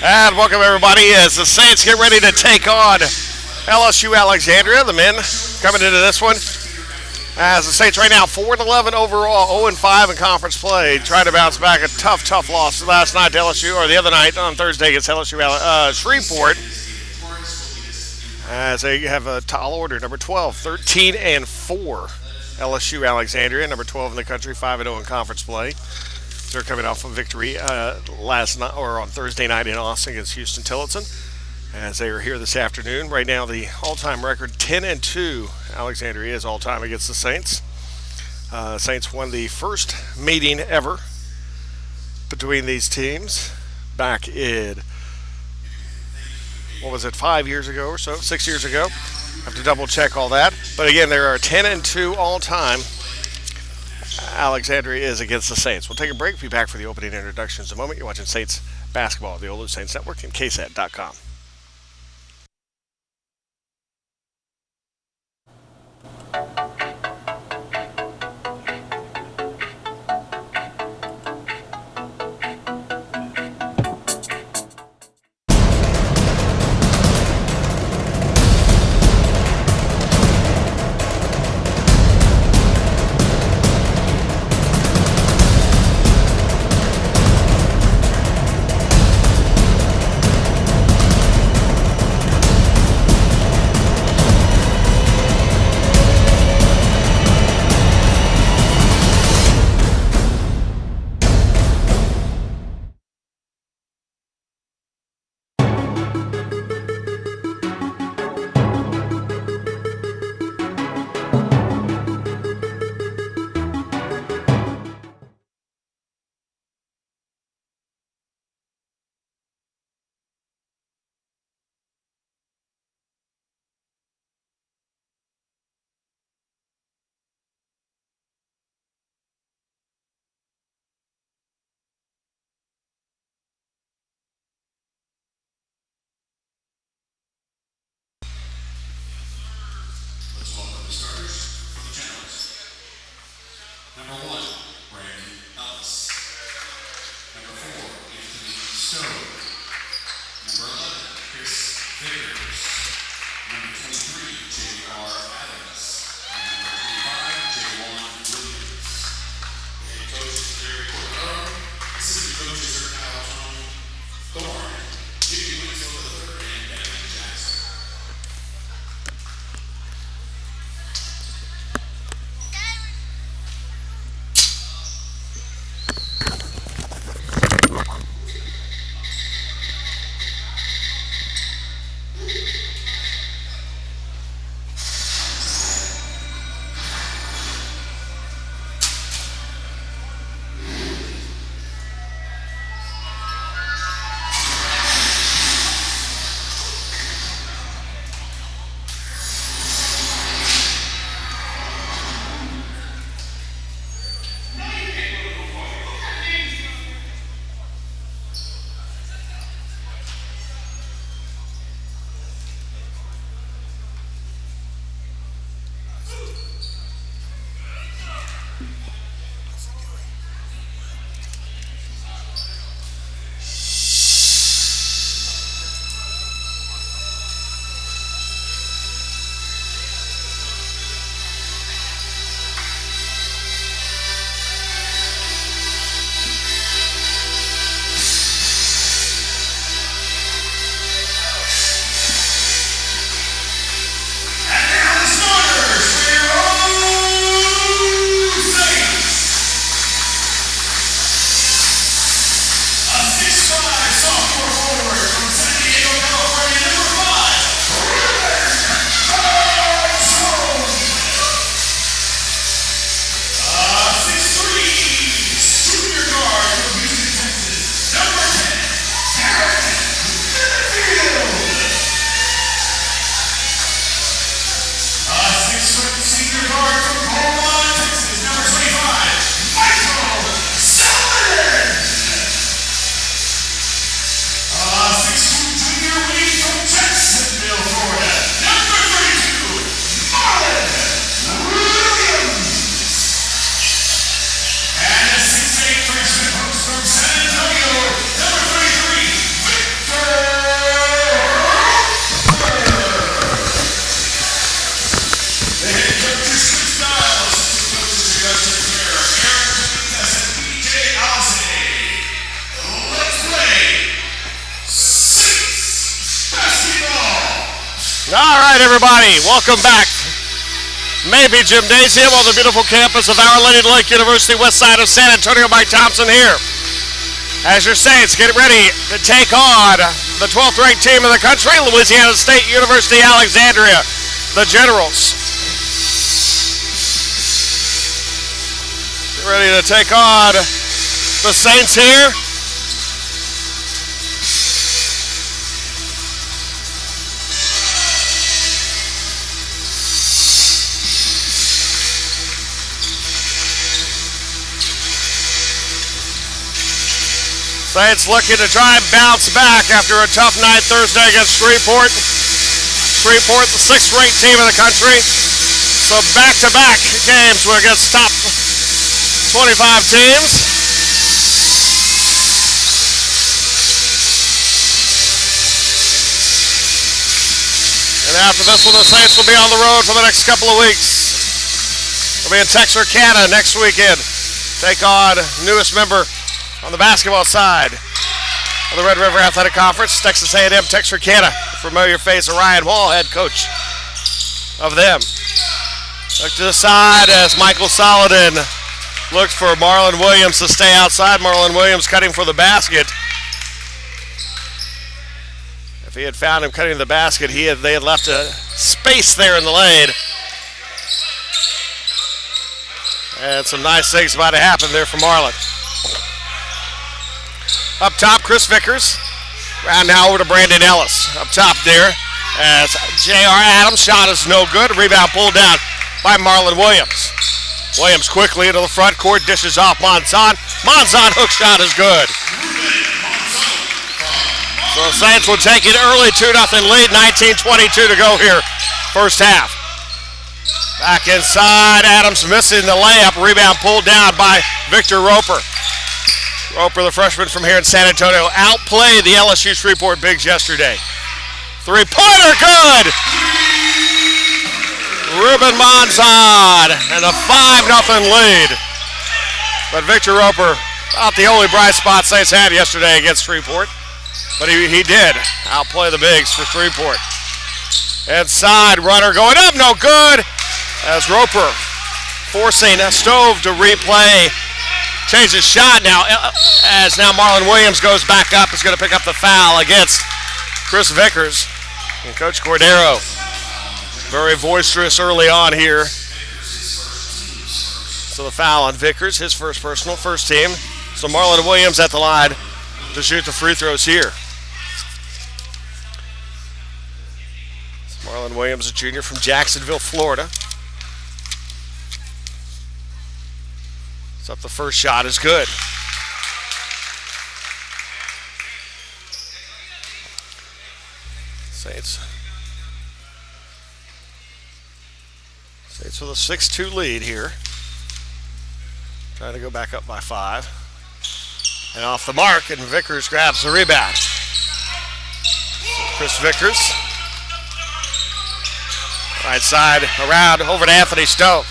And welcome everybody as the Saints get ready to take on LSU-Alexandria. The men coming into this one as the Saints right now 4-11 overall, 0-5 in conference play. Trying to bounce back a tough loss last night to LSU, or the other night on Thursday against LSU Shreveport. As they have a tall order, number 12, 13-4. LSU-Alexandria, number 12 in the country, 5-0 in conference play. They're coming off a victory last night or on Thursday night in Austin against Houston Tillotson. As they are here this afternoon, right now the all-time record 10-2. Alexandria is all-time against the Saints. Saints won the first meeting ever between these teams back in 5 years ago or so, 6 years ago. I have to double check all that. But again, there are 10-2 all-time. Alexandria is against the Saints. We'll take a break. Be back for the opening introductions in a moment. You're watching Saints basketball, the OLLU Saints Network, and KSAT.com. Let's welcome the starters for the challenge. Number 1, Brandon Ellis. Number 4, Anthony Stowe. Number 11, Chris Vickers. Number 23, J.R. Adams. And number 25, J.1. Williams. The head coach is Larry Cordero. Assistant coaches are Kyle Thorne, Jimmy Winslow III, and Ben Jackson. All right, everybody, welcome back. Maybe Gymnasium on the beautiful campus of Our Lady Lake University, west side of San Antonio. Mike Thompson here. As your Saints get ready to take on the 12th ranked team in the country, Louisiana State University Alexandria, the Generals. Get ready to take on the Saints here. Saints looking to try and bounce back after a tough night Thursday against Shreveport. Shreveport, the 6th ranked team in the country. So back-to-back games against top 25 teams. And after this one, the Saints will be on the road for the next couple of weeks. They'll be in Texarkana next weekend. Take on newest member on the basketball side of the Red River Athletic Conference, Texas A&M Texarkana. Familiar face, Ryan Wall, head coach of them. Look to the side as Michael Solodin looks for Marlon Williams to stay outside. Marlon Williams cutting for the basket. If he had found him cutting the basket, they had left a space there in the lane. And some nice things about to happen there for Marlon. Up top, Chris Vickers. Round now over to Brandon Ellis. Up top there as J.R. Adams' shot is no good. Rebound pulled down by Marlon Williams. Williams quickly into the front court, dishes off Monzon. Monzon hook shot is good. So the Saints will take it early 2-0 lead, 19:22 to go here, first half. Back inside, Adams missing the layup. Rebound pulled down by Victor Roper. Roper, the freshman from here in San Antonio, outplayed the LSU Shreveport Bigs yesterday. Three-pointer, good! Ruben Monzon and a 5-0 lead. But Victor Roper, not the only bright spot Saints had yesterday against Shreveport. But he did outplay the Bigs for Shreveport. Inside, runner going up, no good. As Roper forcing a Stove to replay. Change his shot now, as now Marlon Williams goes back up. Is going to pick up the foul against Chris Vickers. And Coach Cordero, very boisterous early on here. So the foul on Vickers, his first personal, first team. So Marlon Williams at the line to shoot the free throws here. Marlon Williams, a junior from Jacksonville, Florida. Up the first shot is good. Saints with a 6-2 lead here. Trying to go back up by 5. And off the mark, and Vickers grabs the rebound. Chris Vickers. Right side around over to Anthony Stove.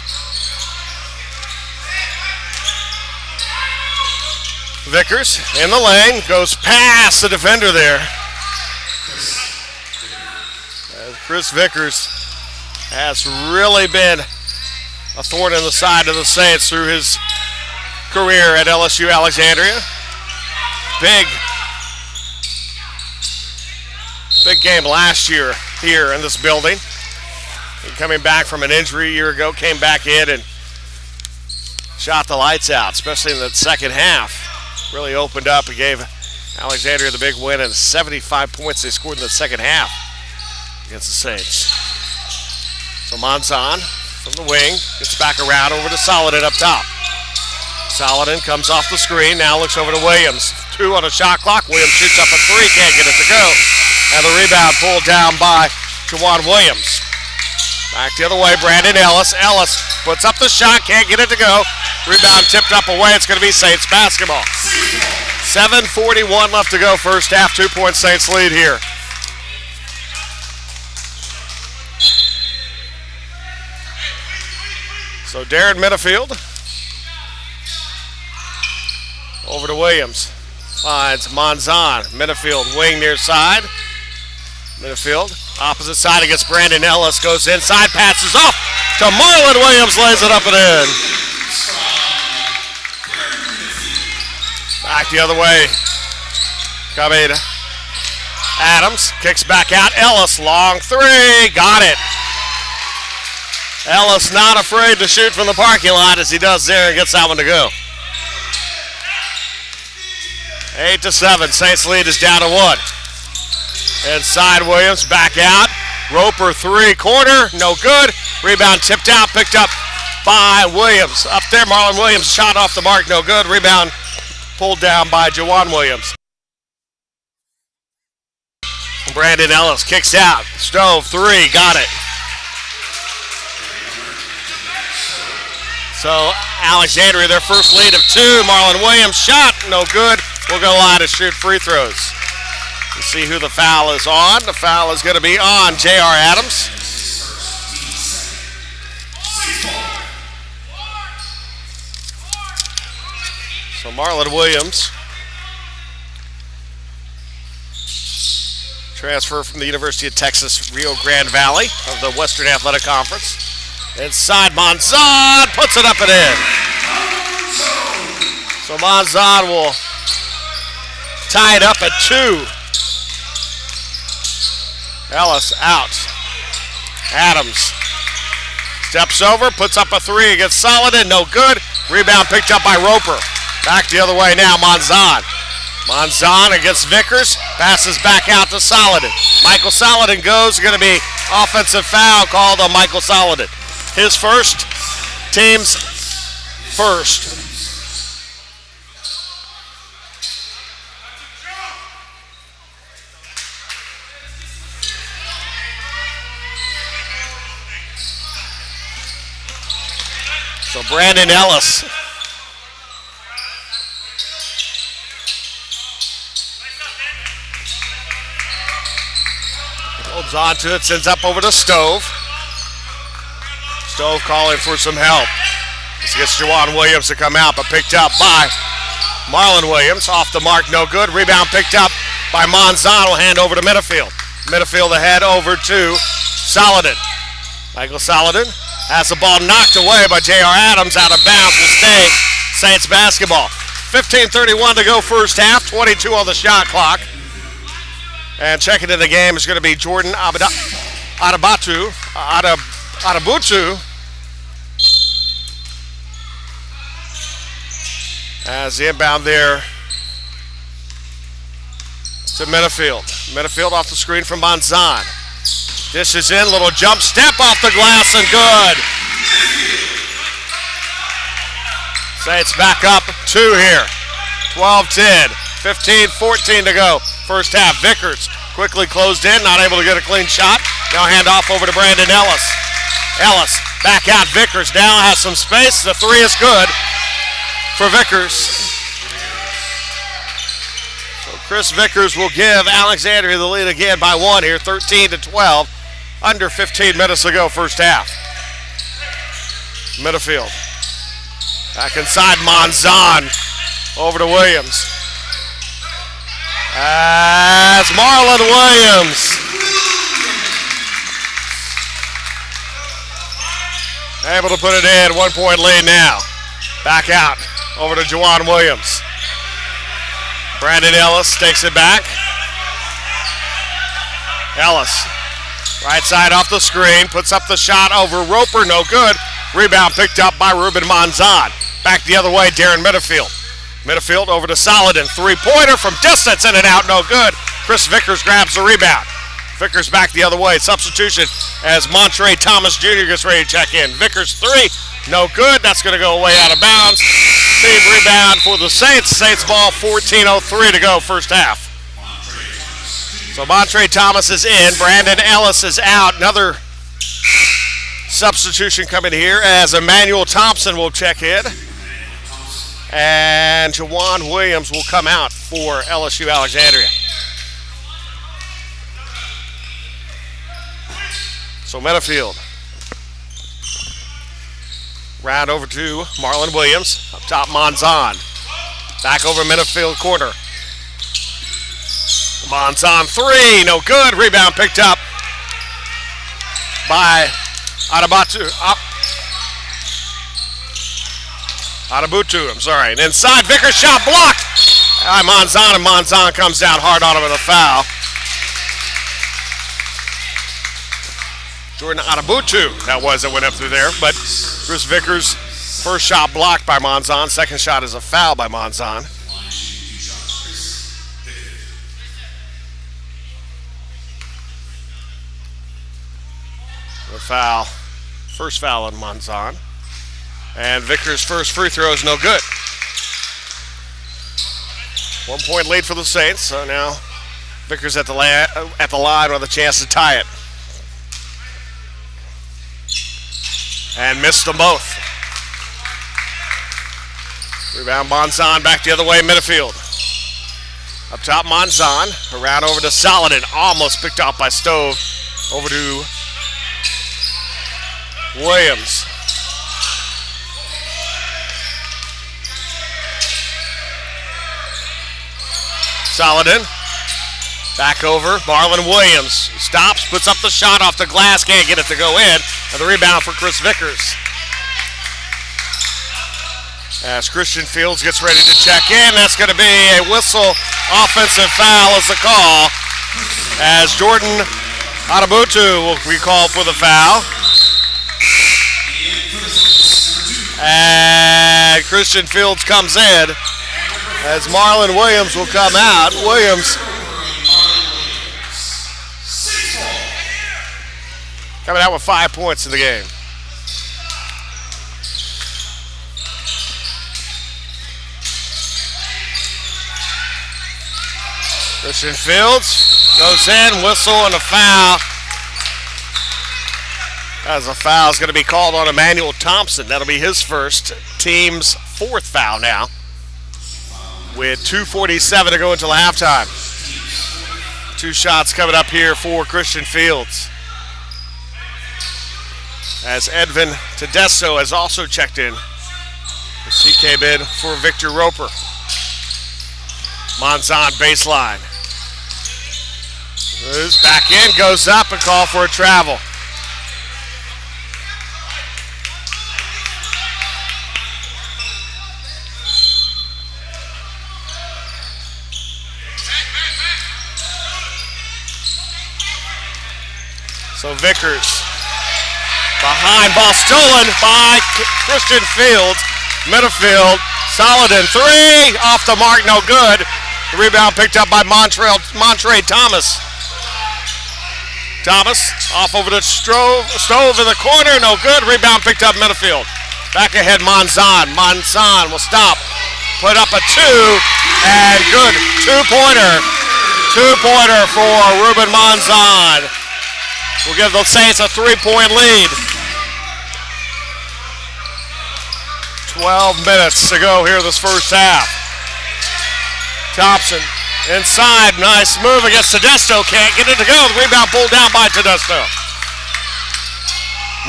Vickers in the lane, goes past the defender there. Chris Vickers has really been a thorn in the side of the Saints through his career at LSU-Alexandria. Big game last year here in this building. He coming back from an injury a year ago, came back in and shot the lights out, especially in the second half. Really opened up and gave Alexandria the big win, and 75 points they scored in the second half against the Saints. So Monzon from the wing gets back around over to Solodin up top. Solodin comes off the screen, now looks over to Williams. 2 on a shot clock. Williams shoots up a 3, can't get it to go. And the rebound pulled down by Jawan Williams. Back the other way, Brandon Ellis. Ellis puts up the shot, can't get it to go. Rebound tipped up away. It's going to be Saints basketball. 7:41 left to go, first half. 2-point Saints lead here. So Darren Minifield over to Williams. Finds Monzon. Minifield wing near side. Midfield, opposite side against Brandon Ellis, goes inside, passes off to Marlon Williams, lays it up and in. Back the other way, coming Adams, kicks back out, Ellis, long three, got it. Ellis not afraid to shoot from the parking lot as he does there and gets that one to go. 8-7, Saints lead is down to 1. Inside Williams, back out. Roper three, corner, no good. Rebound tipped out, picked up by Williams. Up there, Marlon Williams, shot off the mark, no good. Rebound pulled down by Jawan Williams. Brandon Ellis kicks out. Stove three, got it. So Alexandria, their first lead of 2. Marlon Williams shot, no good. We'll go line to shoot free throws. We'll see who the foul is on. The foul is going to be on J.R. Adams. So Marlon Williams, transfer from the University of Texas, Rio Grande Valley of the Western Athletic Conference. Inside Monzon, puts it up and in. So Monzon will tie it up at 2. Ellis out. Adams steps over, puts up a 3 against Solidin, no good. Rebound picked up by Roper. Back the other way now, Monzon. Monzon against Vickers, passes back out to Solidin. Michael Solidin goes, going to be offensive foul called on Michael Solidin. His first, team's first. So Brandon Ellis holds on to it, sends up over to Stove. Stove calling for some help. This gets Jawan Williams to come out, but picked up by Marlon Williams. Off the mark, no good. Rebound picked up by Monzon. Will hand over to Minifield. Minifield ahead over to Solidin. Michael Solidin has the ball knocked away by J.R. Adams. Out of bounds will stay Saints basketball. 15:31 to go first half. 22 on the shot clock. And checking in the game is going to be Jordan Adabutu. As the inbound there to Minifield. Minifield off the screen from Monzon. Dish is in, little jump step off the glass and good. Saints back up 2 here. 12-10, 15-14 to go. First half, Vickers quickly closed in, not able to get a clean shot. Now hand off over to Brandon Ellis. Ellis back out, Vickers now has some space. The 3 is good for Vickers. So Chris Vickers will give Alexandria the lead again by 1 here, 13-12. Under 15 minutes to go first half. Minifield. Back inside Monzon. Over to Williams. As Marlon Williams. Able to put it in. 1 point lead now. Back out. Over to Jawan Williams. Brandon Ellis takes it back. Ellis. Right side off the screen, puts up the shot over Roper, no good. Rebound picked up by Ruben Monzon. Back the other way, Darren Minifield. Minifield over to Solidin, 3-pointer from distance, in and out, no good. Chris Vickers grabs the rebound. Vickers back the other way, substitution as Montre Thomas Jr. gets ready to check in. Vickers 3, no good, that's going to go way out of bounds. Team rebound for the Saints. Saints ball, 14:03 to go first half. So Montre Thomas is in, Brandon Ellis is out. Another substitution coming here as Emmanuel Thompson will check in. And Jawan Williams will come out for LSU-Alexandria. So Minifield. Round over to Marlon Williams. Up top, Monzon. Back over Minifield corner. Monzon three, no good. Rebound picked up by Adabutu, I'm sorry. And inside, Vickers shot blocked by Monzon, and Monzon comes down hard on him with a foul. Jordan Adabutu, that went up through there. But Chris Vickers, first shot blocked by Monzon. Second shot is a foul by Monzon. The foul, first foul on Monzon. And Vickers' first free throw is no good. 1 point lead for the Saints, so now Vickers at the line with a chance to tie it. And missed them both. Rebound Monzon back the other way, midfield. Up top Monzon, around over to Saladin, almost picked off by Stove. Over to Williams. Saladin, back over, Marlon Williams stops, puts up the shot off the glass, can't get it to go in, and the rebound for Chris Vickers. As Christian Fields gets ready to check in, that's going to be a whistle, offensive foul is the call, as Jordan Adabutu will be called for the foul. And Christian Fields comes in, as Marlon Williams will come out. Williams coming out with 5 points in the game. Christian Fields goes in, whistle and a foul. As a foul is going to be called on Emmanuel Thompson. That'll be his first, team's fourth foul now, with 2:47 to go until halftime. Two shots coming up here for Christian Fields. As Edvin Tedesco has also checked in. He came in for Victor Roper. Monzon baseline. Moves back in, goes up, and call for a travel. So Vickers behind, ball stolen by Christian Fields. Midfield, Saladin three, off the mark, no good. The rebound picked up by Montre Thomas. Thomas off over to Stove in the corner, no good. Rebound picked up midfield. Back ahead Monzon. Monzon will stop, put up a two, and good. Two-pointer for Ruben Monzon. We'll give the Saints a 3-point lead. 12 minutes to go here this first half. Thompson inside, nice move against Tedesco, can't get it to go. The rebound pulled down by Tedesco.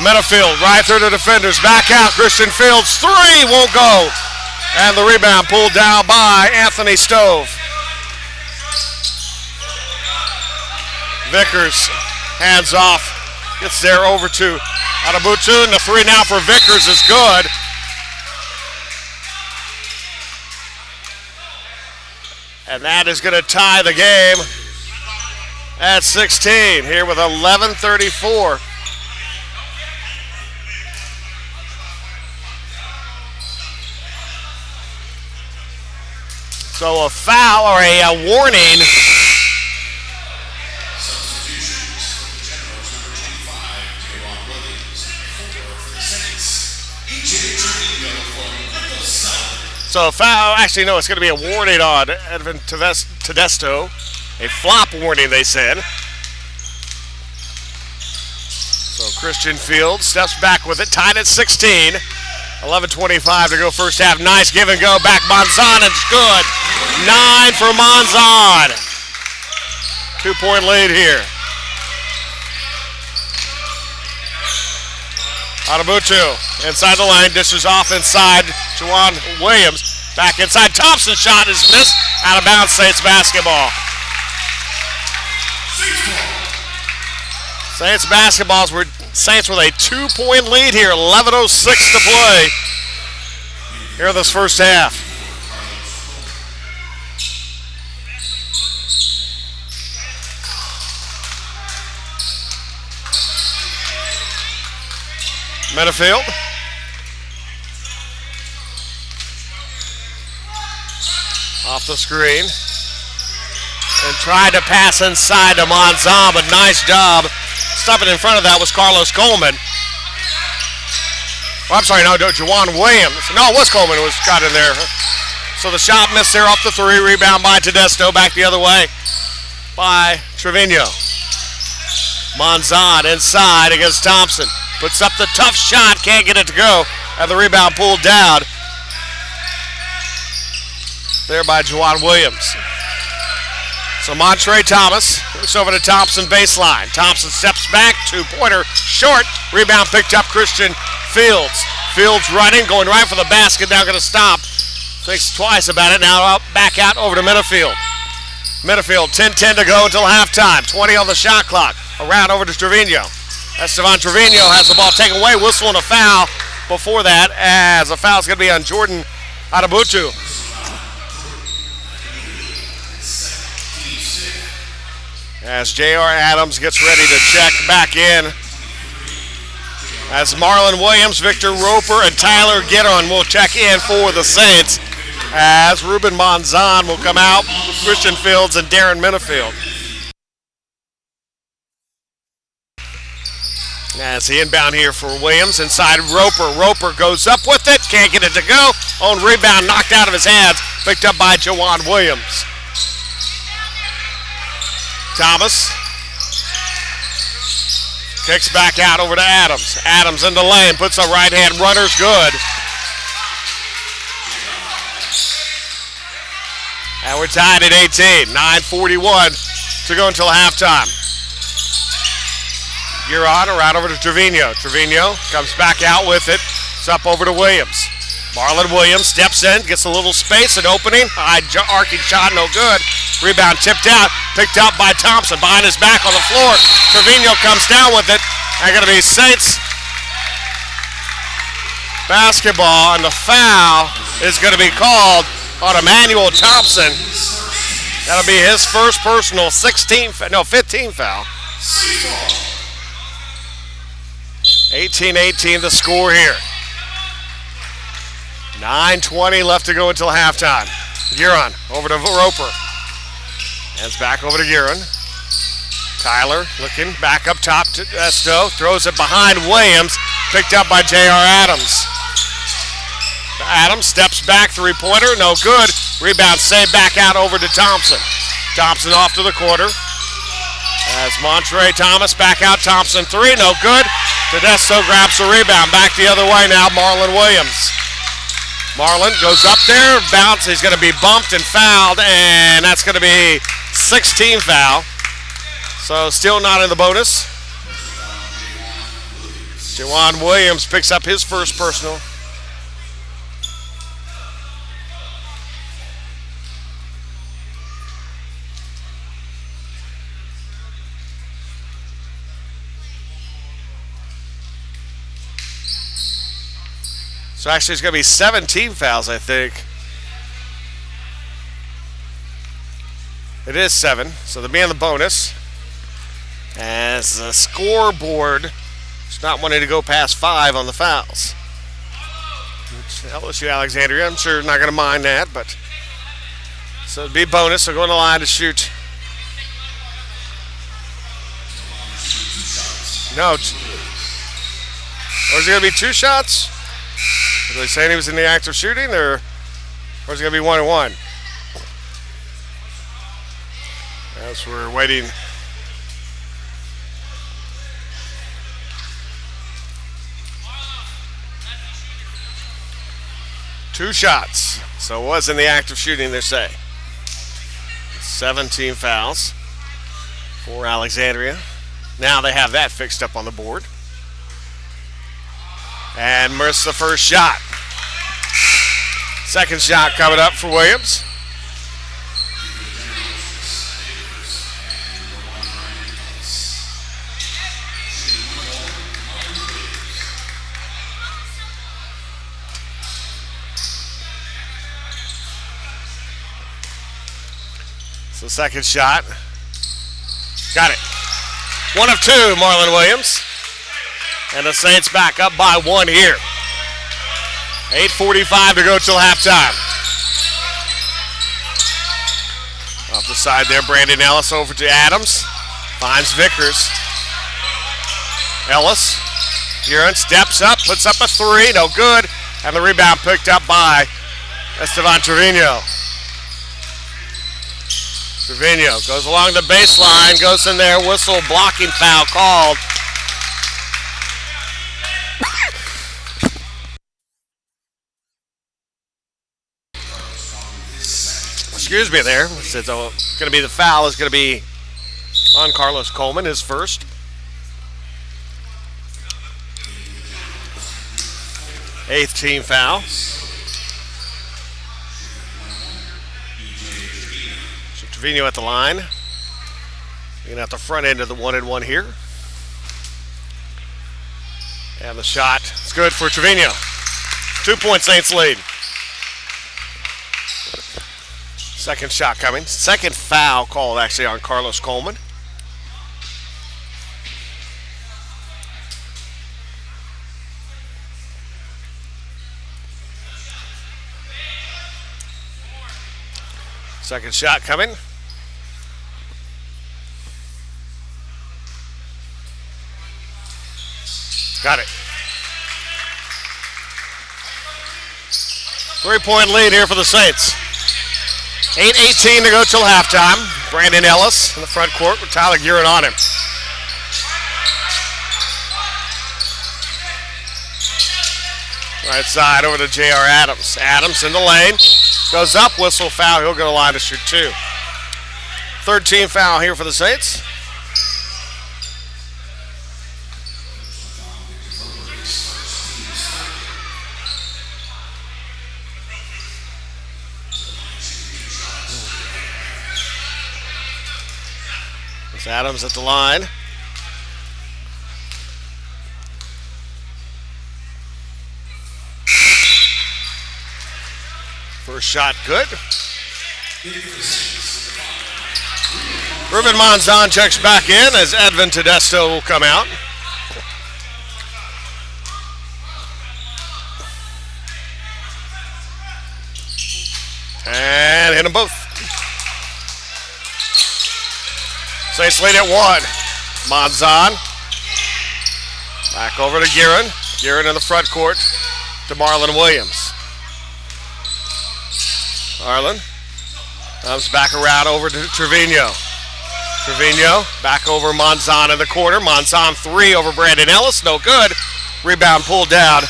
Midfield, right through the defenders, back out, Christian Fields, three, won't go. And the rebound pulled down by Anthony Stove. Vickers, hands off, gets there over to Adabutu, and the three now for Vickers is good. And that is going to tie the game at 16 here with 11:34. So a foul or a warning. So a foul, actually no, it's going to be a warning on Edvin Tedesco. A flop warning, they said. So Christian Fields steps back with it, tied at 16. 11:25 to go first half. Nice give and go, back Monzon, it's good. 9 for Monzon. 2-point lead here. Adabutu inside the line, dishes off inside Juwan Williams. Back inside, Thompson's shot is missed. Out of bounds, Saints basketball. Saints basketballs were Saints with a 2-point lead here. 11:06 to play here in this first half. Minifield. Off the screen. And tried to pass inside to Monzon, but nice job. Stopping in front of that was Carlos Coleman. Oh, I'm sorry, no, Juwan Williams. No, it was Coleman who got in there. So the shot missed there off the three. Rebound by Tedesco. Back the other way by Trevino. Monzon inside against Thompson. Puts up the tough shot. Can't get it to go. And the rebound pulled down there by Juwan Williams. So Montre Thomas looks over to Thompson baseline. Thompson steps back, 2-pointer, short. Rebound picked up Christian Fields. Fields running, going right for the basket, now going to stop. Thinks twice about it, now up, back out over to Minifield. Minifield, 10-10 to go until halftime. 20 on the shot clock. Around over to Trevino. Estevan Trevino has the ball taken away, whistle and a foul before that, as a foul's going to be on Jordan Adabutu. As J.R. Adams gets ready to check back in. As Marlon Williams, Victor Roper, and Tyler Gittern will check in for the Saints. As Ruben Monzon will come out, Christian Fields and Darren Minifield. As the inbound here for Williams, inside Roper. Roper goes up with it, can't get it to go. On rebound, knocked out of his hands, picked up by Juwan Williams. Thomas kicks back out over to Adams. Adams in the lane, puts a right hand runner's good. And we're tied at 18. 9:41 to go until halftime. Giron around over to Trevino. Trevino comes back out with it. It's up over to Williams. Marlon Williams steps in, gets a little space, an opening. High arcing shot, no good. Rebound tipped out, picked up by Thompson. Behind his back on the floor. Trevino comes down with it. And going to be Saints basketball, and the foul is going to be called on Emmanuel Thompson. That'll be his first personal 15 foul. 18-18 the score here. 9:20 left to go until halftime. Giron over to Roper. Hands back over to Giron. Tyler looking back up top to Esto. Throws it behind Williams. Picked up by J.R. Adams. Adams steps back, 3-pointer, no good. Rebound saved back out over to Thompson. Thompson off to the quarter. As Montre Thomas back out, Thompson 3, no good. Tedesco grabs the rebound. Back the other way now, Marlon Williams. Marlon goes up there, bounce. He's going to be bumped and fouled, and that's going to be 16 foul. So still not in the bonus. Juwan Williams picks up his first personal. So actually it's going to be 17 fouls, I think. It is 7, so they'll be in the bonus. As the scoreboard is not wanting to go past 5 on the fouls. It's LSU-Alexandria, I'm sure not going to mind that, but so it'll be bonus, so go on the line to shoot. No. Or is it going to be 2 shots? Are they saying he was in the act of shooting, or is it going to be 1-1? As we're waiting. Two shots. So it was in the act of shooting, they say. 17 fouls for Alexandria. Now they have that fixed up on the board. And missed the first shot. Second shot coming up for Williams. So second shot. Got it. 1 of 2, Marlon Williams. And the Saints back up by 1 here. 8:45 to go till halftime. Off the side there, Brandon Ellis over to Adams. Finds Vickers. Ellis. Huron steps up, puts up a 3, no good. And the rebound picked up by Estevan Trevino. Trevino goes along the baseline, goes in there, whistle, blocking foul called. Excuse me there. It's going to be the foul is going to be on Carlos Coleman, his first. Eighth team foul. So Trevino at the line. Looking at the front end of the 1-and-1 here. And the shot is good for Trevino. 2-point Saints lead. Second shot coming. Second foul called actually on Carlos Coleman. Second shot coming. Got it. 3-point lead here for the Saints. 8:18 to go till halftime. Brandon Ellis in the front court with Tyler Guerin on him. Right side over to J.R. Adams. Adams in the lane. Goes up, whistle, foul. He'll go to the line to shoot 2. Third team foul here for the Saints. It's Adams at the line. First shot good. Ruben Monzon checks back in as Edvin Tedesto will come out. And hit them both. Saints lead at 1. Monzon. Back over to Guerin. Guerin in the front court to Marlon Williams. Marlon comes back around over to Trevino. Trevino back over Monzon in the corner. Monzon 3 over Brandon Ellis. No good. Rebound pulled down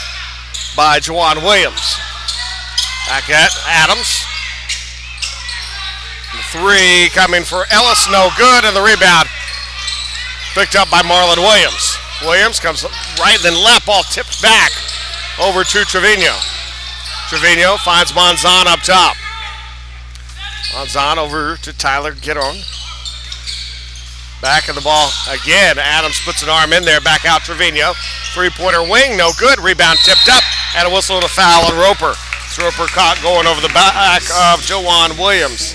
by Juwan Williams. Back at Adams. The 3 coming for Ellis. No good. And the rebound picked up by Marlon Williams. Williams comes right and then left. Ball tipped back over to Trevino. Trevino finds Monzon up top. Monzon over to Tyler Guerin. Back of the ball again. Adams puts an arm in there. Back out Trevino. 3-pointer wing. No good. Rebound tipped up. And a whistle and a foul on Roper. It's Roper caught going over the back of Juwan Williams.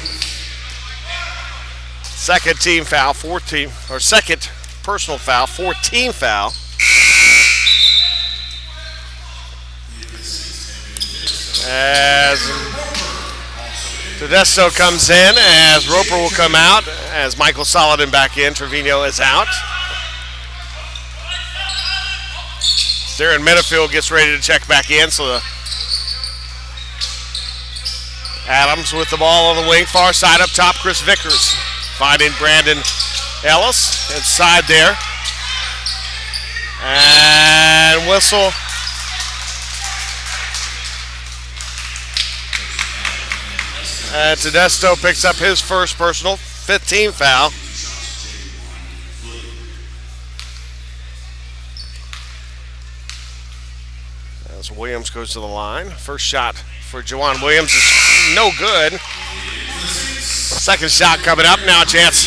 Second team foul. Second personal foul. 4-team foul. As Tedesto comes in, as Roper will come out, as Michael Saladin back in, Trevino is out. Darren Minifield gets ready to check back in, so Adams with the ball on the wing, far side up top, Chris Vickers finding Brandon Ellis inside there. And whistle. And Tedesto picks up his first personal, 5th-team foul. As Williams goes to the line. First shot for Juwan Williams is no good. Second shot coming up. Now a chance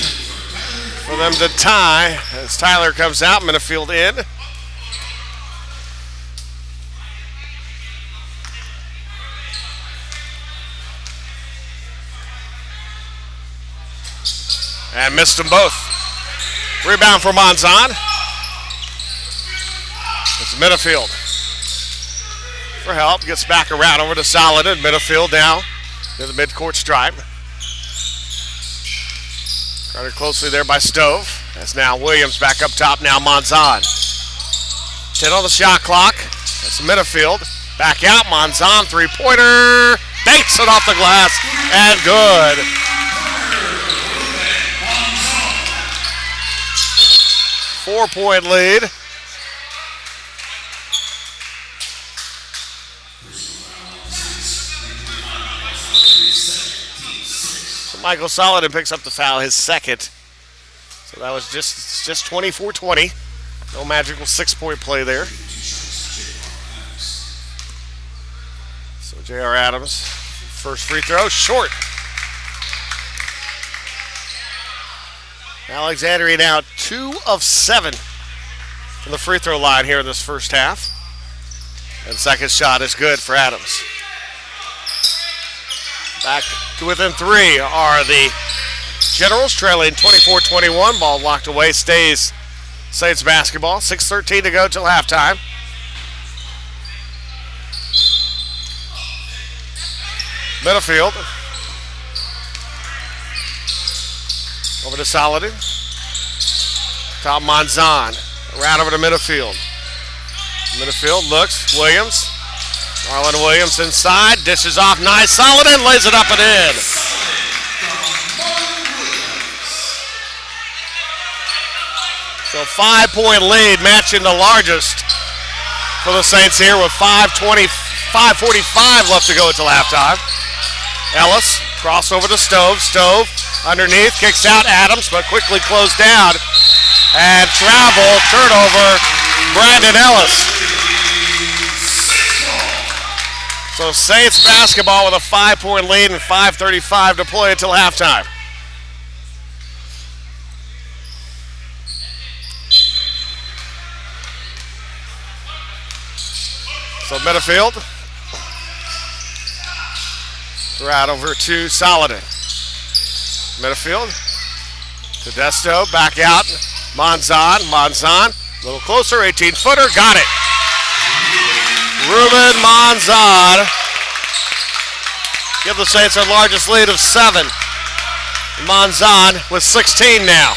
for them to tie as Tyler comes out. Minifield in. And missed them both. Rebound for Monzon. It's Minifield. For help, gets back around over to Saladin. Minifield now near the midcourt stripe. Guarded closely there by Stove. That's now Williams back up top. Now Monzon. 10 on the shot clock. That's Minifield. Back out. Monzon, three-pointer. Banks it off the glass. And good. Four-point lead. So Michael Saladin picks up the foul, his second. So that was just 24-20. No magical six-point play there. So J.R. Adams, first free throw, short. Alexandria now 2 of 7 from the free throw line here in this first half. And second shot is good for Adams. Back to within 3 are the Generals, trailing 24-21. Ball locked away, stays Saints basketball. 6:13 to go till halftime. Minifield. Over to Saladin. Top Monzon. Around over to Minifield. Minifield looks. Williams. Marlon Williams inside. Dishes off nice. Saladin lays it up and in. So 5-point lead, matching the largest for the Saints here with 5:45 left to go until halftime. Ellis, crossover to Stove. Stove underneath, kicks out Adams, but quickly closed down. And travel, turnover, Brandon Ellis. So Saints basketball with a 5-point lead and 5:35 to play until halftime. So Minifield. Right over to Saladin. Minifield. Tedesto back out. Monzon. Monzon. A little closer. 18-footer. Got it. Ruben Monzon. Give the Saints their largest lead of 7. Monzon with 16 now.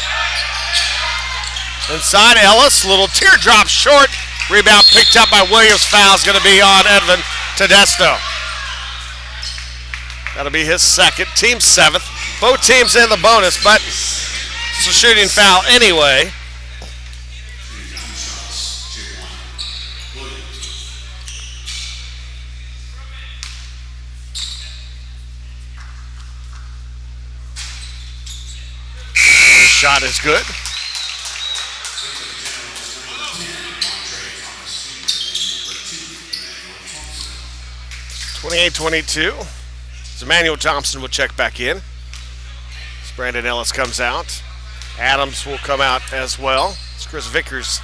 Inside Ellis. Little teardrop short. Rebound picked up by Williams. Foul's going to be on Edvin Tedesto. That'll be his second, team 7th. Both teams in the bonus, but it's a shooting foul anyway. The shot is good. 28-22. Emmanuel Thompson will check back in. As Brandon Ellis comes out. Adams will come out as well. It's Chris Vickers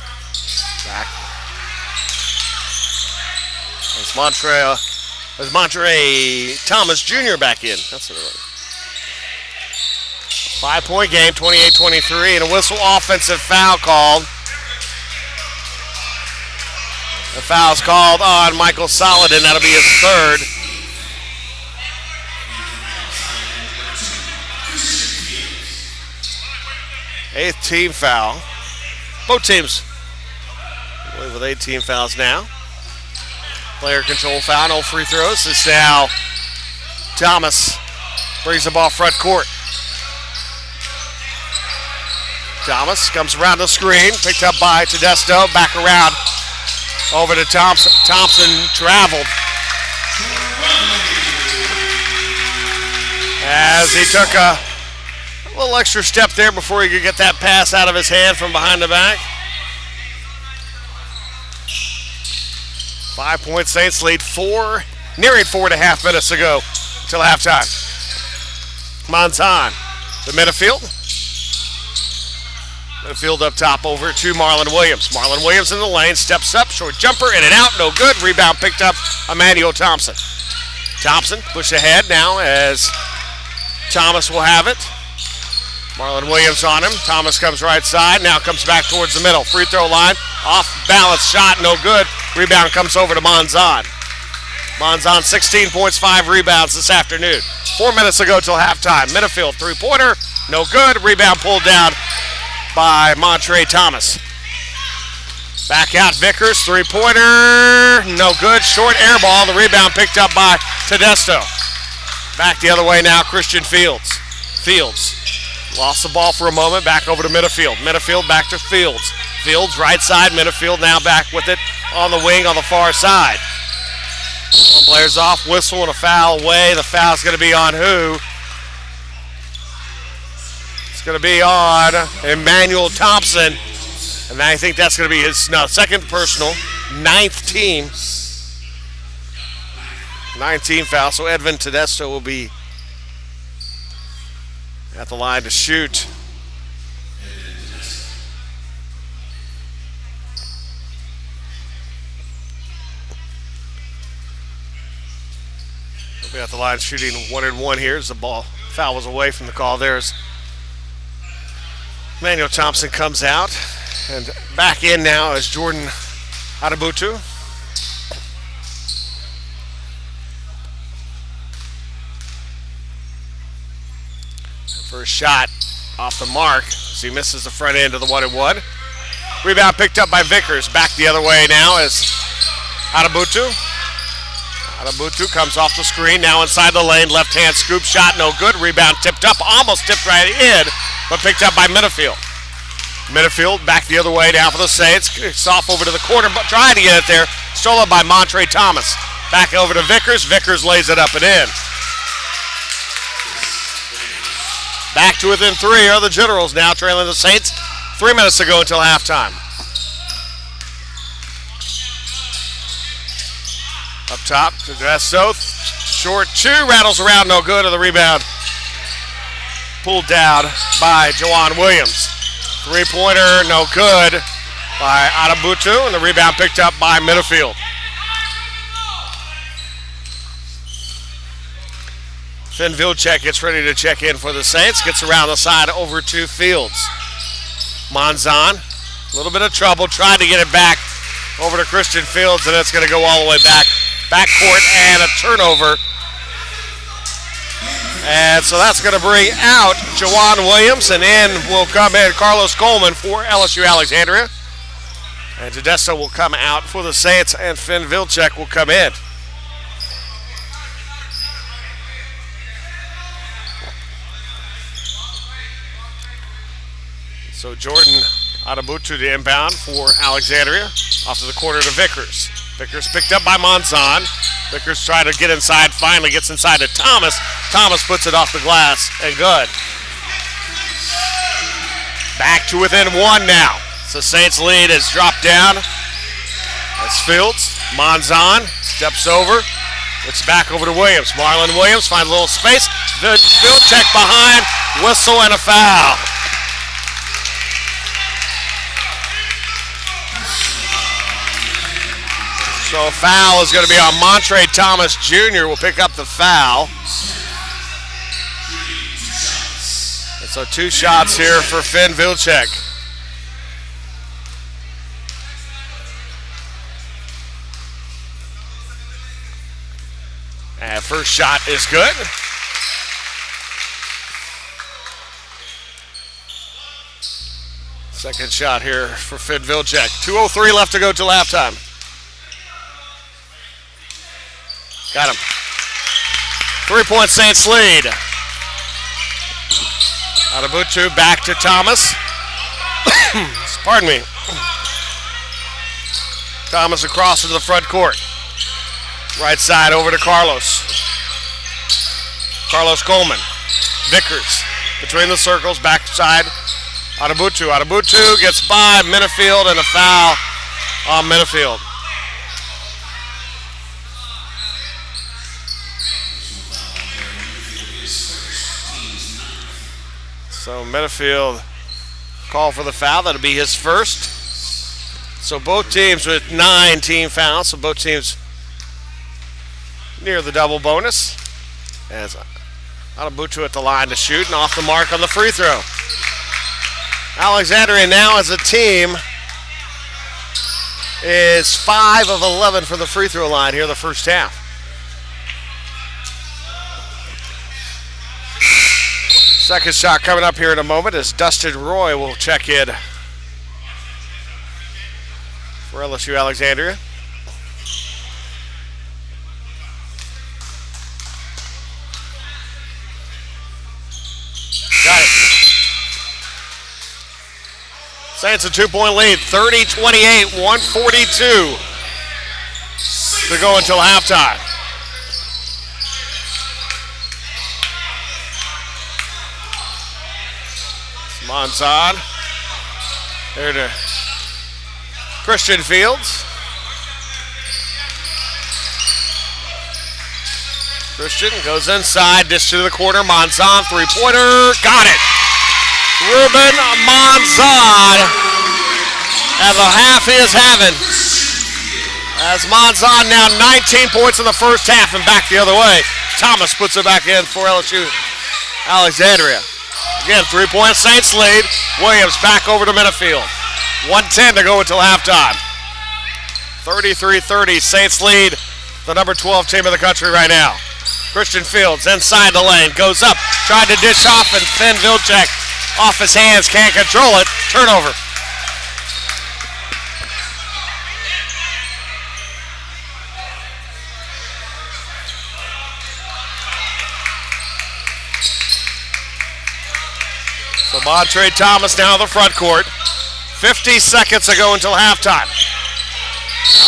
back. It's Montre Thomas Jr. back in. That's what it was. 5-point game, 28-23, and a whistle offensive foul called. The foul's called on Michael Saladin. That'll be his third. 8th team foul. Both teams, I believe, with 8 team fouls now. Player control foul, no free throws. It's now Thomas brings the ball front court. Thomas comes around the screen, picked up by Tedesto, back around over to Thompson. Thompson traveled as he took a little extra step there before he could get that pass out of his hand from behind the back. 5-point Saints lead, nearing 4.5 minutes to go till halftime. Monzon, the Minifield. Minifield up top over to Marlon Williams. Marlon Williams in the lane, steps up, short jumper, in and out, no good. Rebound picked up Emmanuel Thompson. Thompson pushed ahead now as Thomas will have it. Marlon Williams on him. Thomas comes right side. Now comes back towards the middle. Free throw line. Off balance shot. No good. Rebound comes over to Monzon. Monzon 16 points, 5 rebounds this afternoon. 4 minutes ago till halftime. Minifield three-pointer. No good. Rebound pulled down by Montre Thomas. Back out Vickers. Three-pointer. No good. Short air ball. The rebound picked up by Tedesco. Back the other way now, Christian Fields. Fields lost the ball for a moment. Back over to Minifield. Minifield back to Fields. Fields right side. Minifield now back with it on the wing on the far side. One player's off. Whistle and a foul away. The foul's going to be on who? It's going to be on Emmanuel Thompson. And I think that's going to be his second personal, 9th team. 19 foul. So Edvin Tedesco will be at the line to shoot. He'll be at the line shooting 1-and-1 here as the ball foul was away from the call. There's Emmanuel Thompson comes out. And back in now is Jordan Adebutu. First shot off the mark as he misses the front end of the 1-and-1. Rebound picked up by Vickers. Back the other way now is Adebutu. Adebutu comes off the screen, now inside the lane. Left-hand scoop shot, no good. Rebound tipped up, almost tipped right in, but picked up by Minifield. Minifield back the other way now for the Saints. It's off over to the corner, but trying to get it there. Stolen by Montre Thomas. Back over to Vickers. Vickers lays it up and in. Back to within 3 are the Generals now trailing the Saints. 3 minutes to go until halftime. Up top to Tedesco. Short 2, rattles around, no good. And the rebound pulled down by Jawan Williams. Three-pointer, no good by Adebutu, and the rebound picked up by Minifield. Finn Vilcek gets ready to check in for the Saints. Gets around the side over to Fields. Monzon, a little bit of trouble, tried to get it back over to Christian Fields, and it's going to go all the way back. Backcourt and a turnover. And so that's going to bring out Jawan Williams, and in will come in Carlos Coleman for LSU-Alexandria. And Tedesco will come out for the Saints, and Finn Vilcek will come in. So Jordan Adebutu the inbound for Alexandria. Off to the corner to Vickers. Vickers picked up by Monzon. Vickers trying to get inside, finally gets inside to Thomas. Thomas puts it off the glass, and good. Back to within 1 now. So Saints lead has dropped down. That's Fields. Monzon steps over. Looks back over to Williams. Marlon Williams finds a little space. Vilcek behind. Whistle and a foul. So a foul is going to be on Montre Thomas Jr. will pick up the foul. And so 2 shots here for Finn Vilcek. And first shot is good. Second shot here for Finn Vilcek. 2:03 left to go till halftime. Got him. 3-point Saints lead. Adebutu back to Thomas. Pardon me. Thomas across into the front court. Right side over to Carlos. Carlos Coleman. Vickers between the circles, back side. Adebutu. Adebutu gets by Minifield, and a foul on Minifield. So Minifield call for the foul. That'll be his first. So both teams with 9 team fouls. So both teams near the double bonus. As Adebutu at the line to shoot and off the mark on the free throw. Alexandria now as a team is 5 of 11 from the free throw line here in the first half. Second shot coming up here in a moment as Dustin Roy will check in for LSU-Alexandria. Got it. Saints a 2-point lead, 30-28, 142 to go until halftime. Monzon. There to Christian Fields. Christian goes inside, dish to the corner. Monzon, three-pointer, got it. Ruben Monzon, and the half he is having. As Monzon now 19 points in the first half and back the other way. Thomas puts it back in for LSU Alexandria. Again, 3-point Saints lead. Williams back over to Minifield. 1:10 to go until halftime. 33-30, Saints lead the number 12 team in the country right now. Christian Fields inside the lane, goes up, tried to dish off, and Finn Vilcek off his hands, can't control it. Turnover. So Montre Thomas now in the front court. 50 seconds to go until halftime.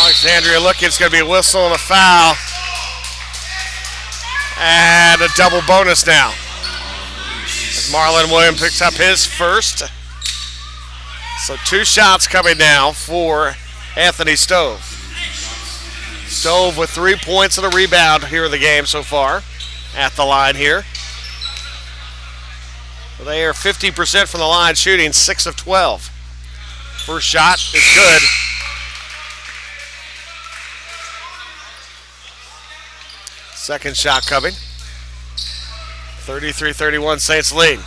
Alexandria looking, it's going to be a whistle and a foul. And a double bonus now. As Marlon Williams picks up his first. So 2 shots coming now for Anthony Stove. Stove with 3 points and a rebound here in the game so far. At the line here. They are 50% from the line, shooting 6 of 12. First shot is good. Second shot coming. 33-31 Saints lead.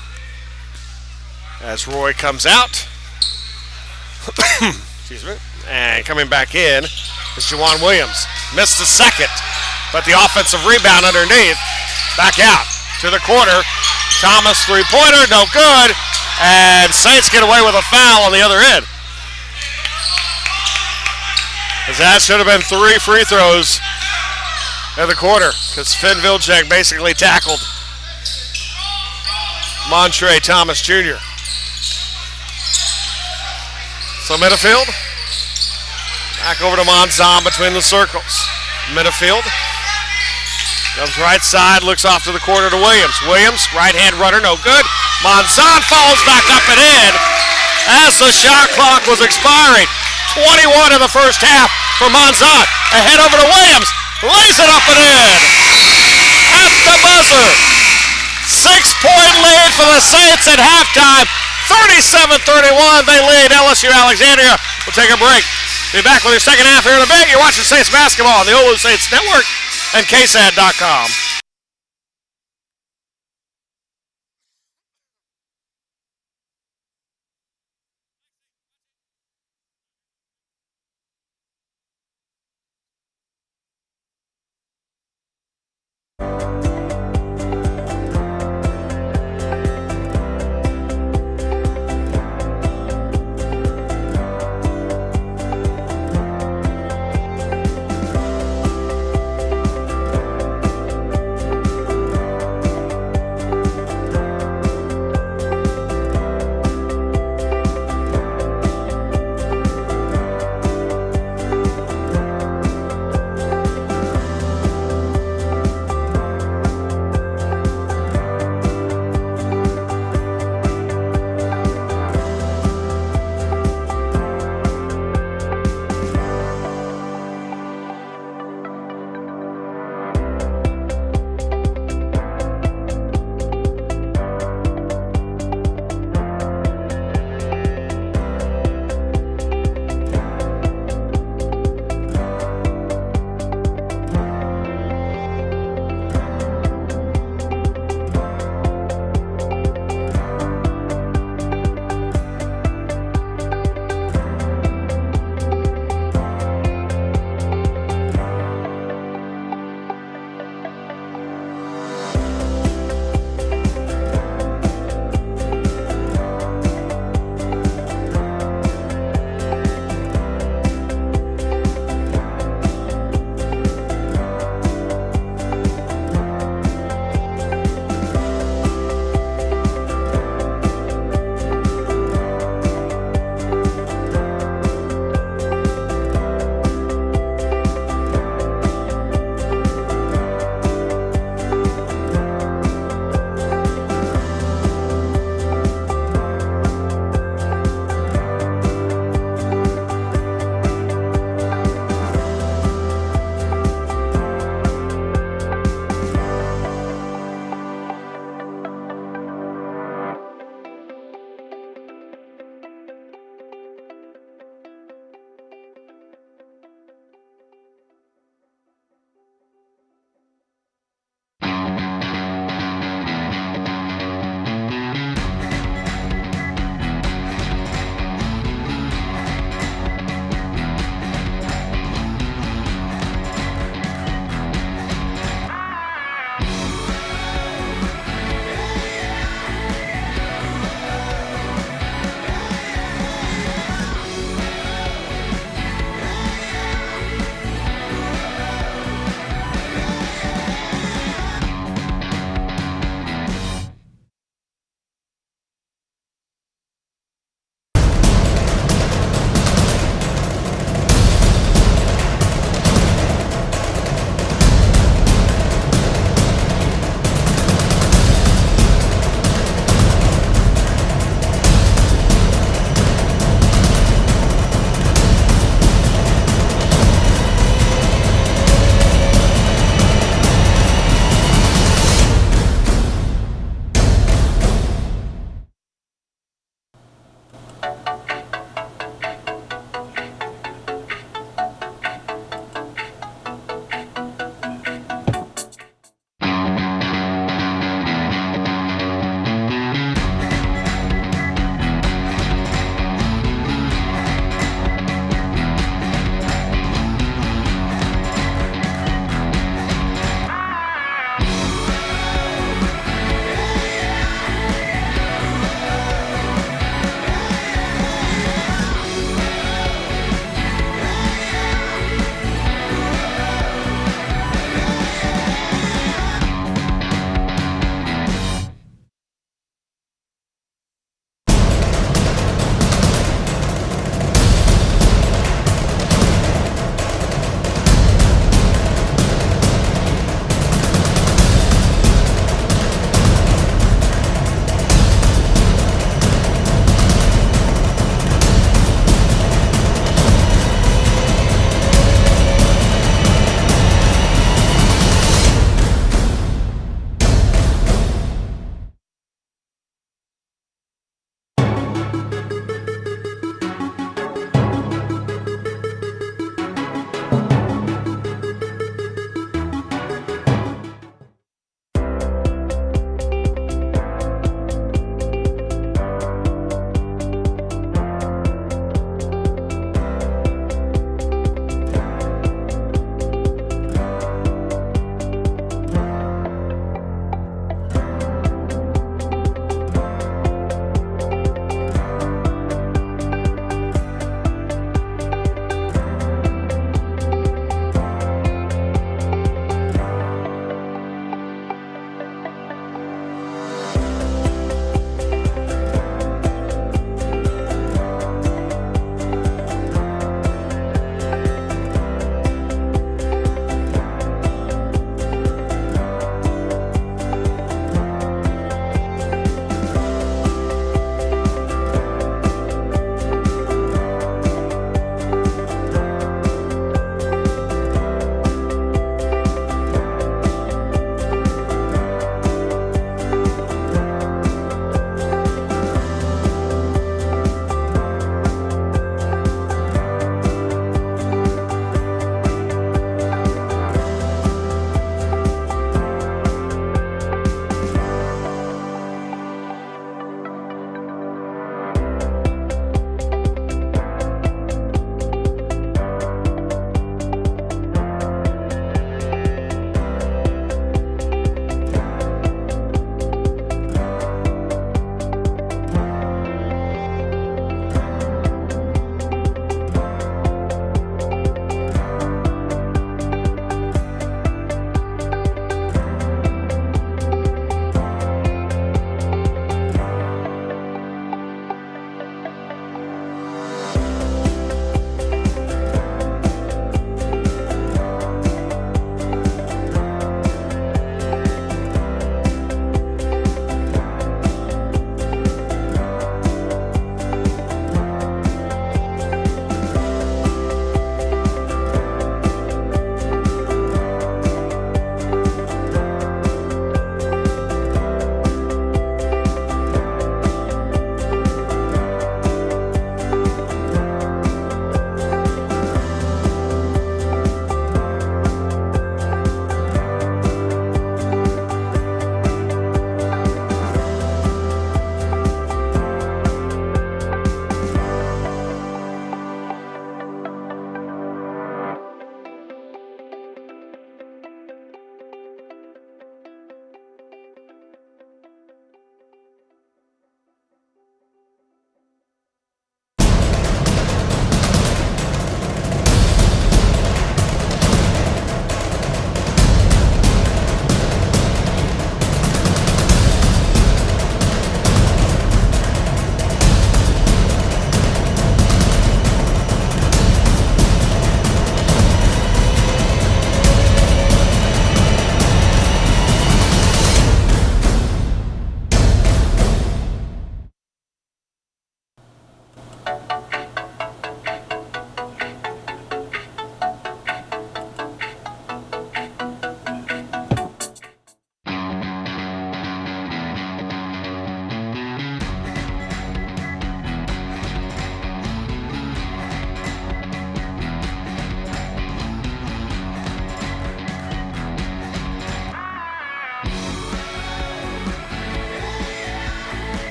As Roy comes out. Excuse me. And coming back in is Juwan Williams. Missed the second, but the offensive rebound underneath. Back out to the corner. Thomas three-pointer, no good. And Saints get away with a foul on the other end. As that should have been 3 free throws in the quarter because Finn Vilcek basically tackled Montre Thomas Jr. So Minifield. Back over to Monzon between the circles. Minifield. Comes right side, looks off to the corner to Williams. Williams, right-hand runner, no good. Monzon follows back up and in as the shot clock was expiring. 21 in the first half for Monzon. Ahead over to Williams. Lays it up and in. At the buzzer. 6-point lead for the Saints at halftime. 37-31, they lead LSU Alexandria. We'll take a break. Be back with your second half here in a bit. You're watching Saints basketball on the OLLU Saints Network and KSAT.com.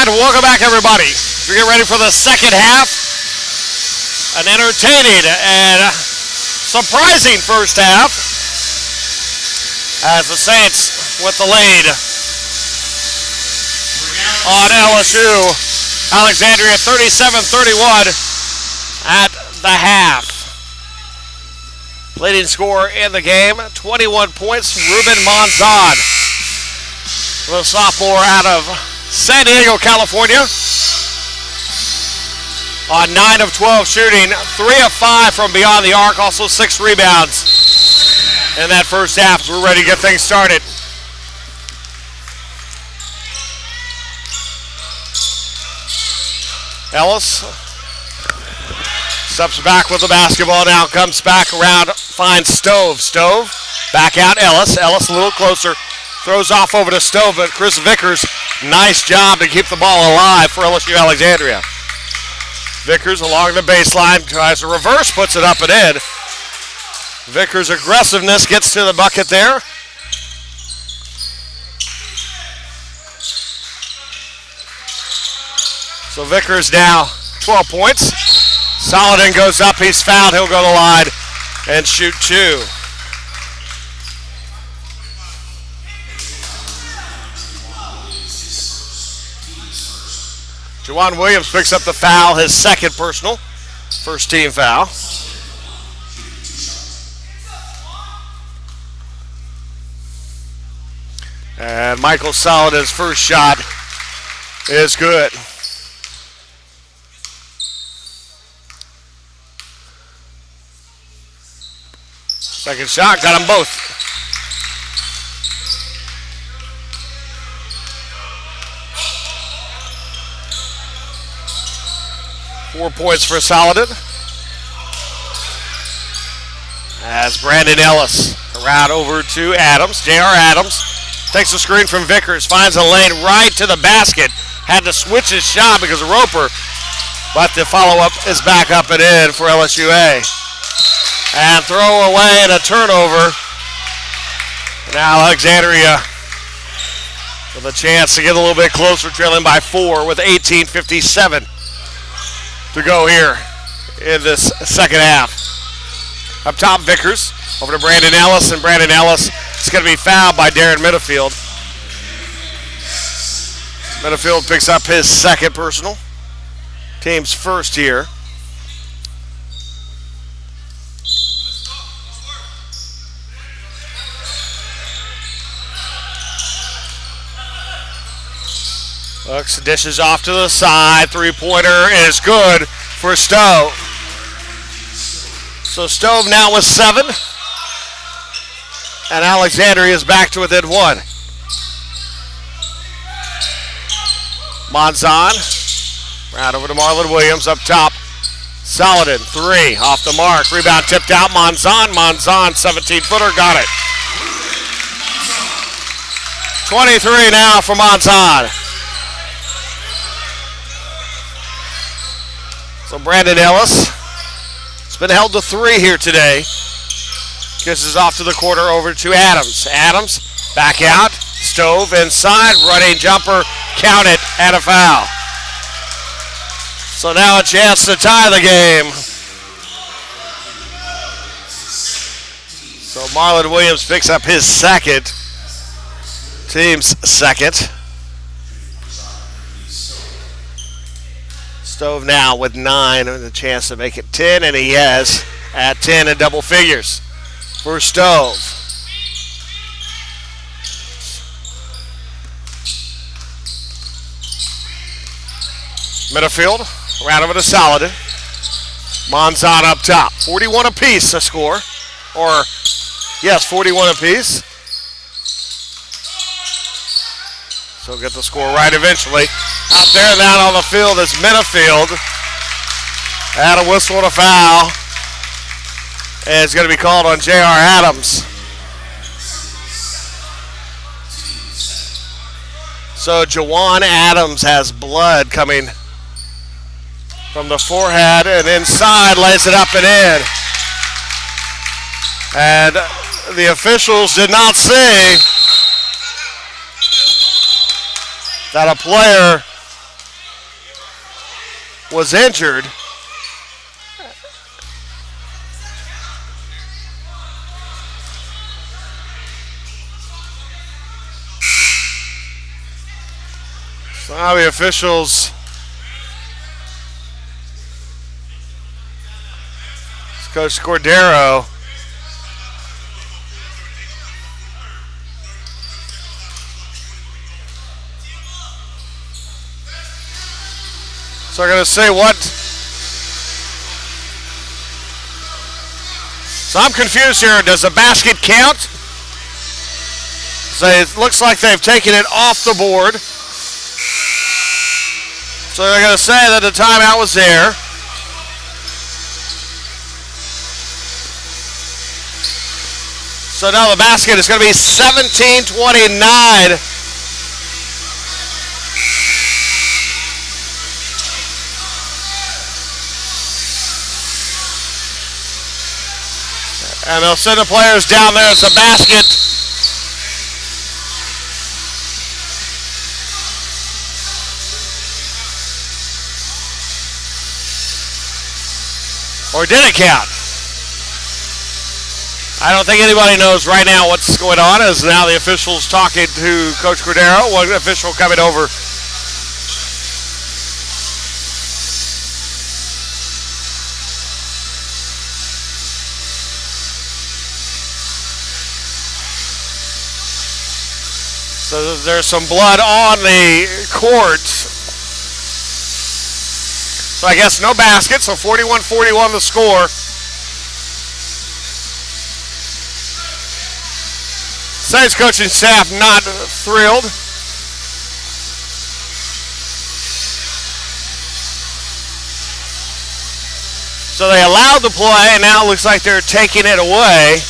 And welcome back, everybody. We get ready for the second half. An entertaining and surprising first half as the Saints with the lead on LSU-Alexandria 37-31 at the half. Leading scorer in the game, 21 points, Ruben Monzon, the sophomore out of San Diego, California. On 9 of 12 shooting, 3 of 5 from beyond the arc, also 6 rebounds in that first half as we're ready to get things started. Ellis steps back with the basketball, now comes back around, finds Stove. Stove, back out Ellis. Ellis a little closer, throws off over to Stove, but Chris Vickers, nice job to keep the ball alive for LSU-Alexandria. Vickers along the baseline, tries to reverse, puts it up and in. Vickers' aggressiveness gets to the bucket there. So Vickers now 12 points. Saladin goes up, he's fouled, he'll go to the line and shoot 2. Juwan Williams picks up the foul, his second personal, first team foul. And Michael Saladin's first shot is good. Second shot, got them both. Four points for Saladin. As Brandon Ellis around over to Adams. J.R. Adams takes a screen from Vickers, finds a lane right to the basket. Had to switch his shot because of Roper, but the follow-up is back up and in for LSUA. And throw away and a turnover. Now Alexandria with a chance to get a little bit closer, trailing by 4 with 18:57 to go here in this second half. Up top, Vickers over to Brandon Ellis, and Brandon Ellis is going to be fouled by Darren Minifield. Minifield picks up his second personal, team's first here. Looks, dishes off to the side. Three-pointer is good for Stove. So Stove now with 7. And Alexandria is back to within 1. Monzon. Right over to Marlon Williams up top. Saladin, 3. Off the mark. Rebound tipped out. Monzon. Monzon, 17-footer. Got it. 23 now for Monzon. So Brandon Ellis has been held to 3 here today. Kisses off to the corner over to Adams. Adams back out. Stove inside. Running jumper. Count it and a foul. So now a chance to tie the game. So Marlon Williams picks up his second. Team's second. Stove now with 9 and a chance to make it 10, and he has at 10 in double figures for Stove. Minifield, around over to Saladin. Monzon up top. 41 apiece to score. Or, yes, 41 apiece. So get the score right eventually. Out there and down on the field is Minifield. And a whistle and a foul. And it's going to be called on J.R. Adams. So Jawan Adams has blood coming from the forehead and inside, lays it up and in. And the officials did not see that a player was injured. So now the officials, it's Coach Cordero. So I'm going to say what? So I'm confused here. Does the basket count? So it looks like they've taken it off the board. So they're going to say that the timeout was there. So now the basket is going to be 17-29. And they'll send the players down there. It's a basket. Or did it count? I don't think anybody knows right now what's going on, as now the officials talking to Coach Cordero. One official coming over. So there's some blood on the court. So I guess no basket, so 41-41 the score. Saints coaching staff not thrilled. So they allowed the play, and now it looks like they're taking it away.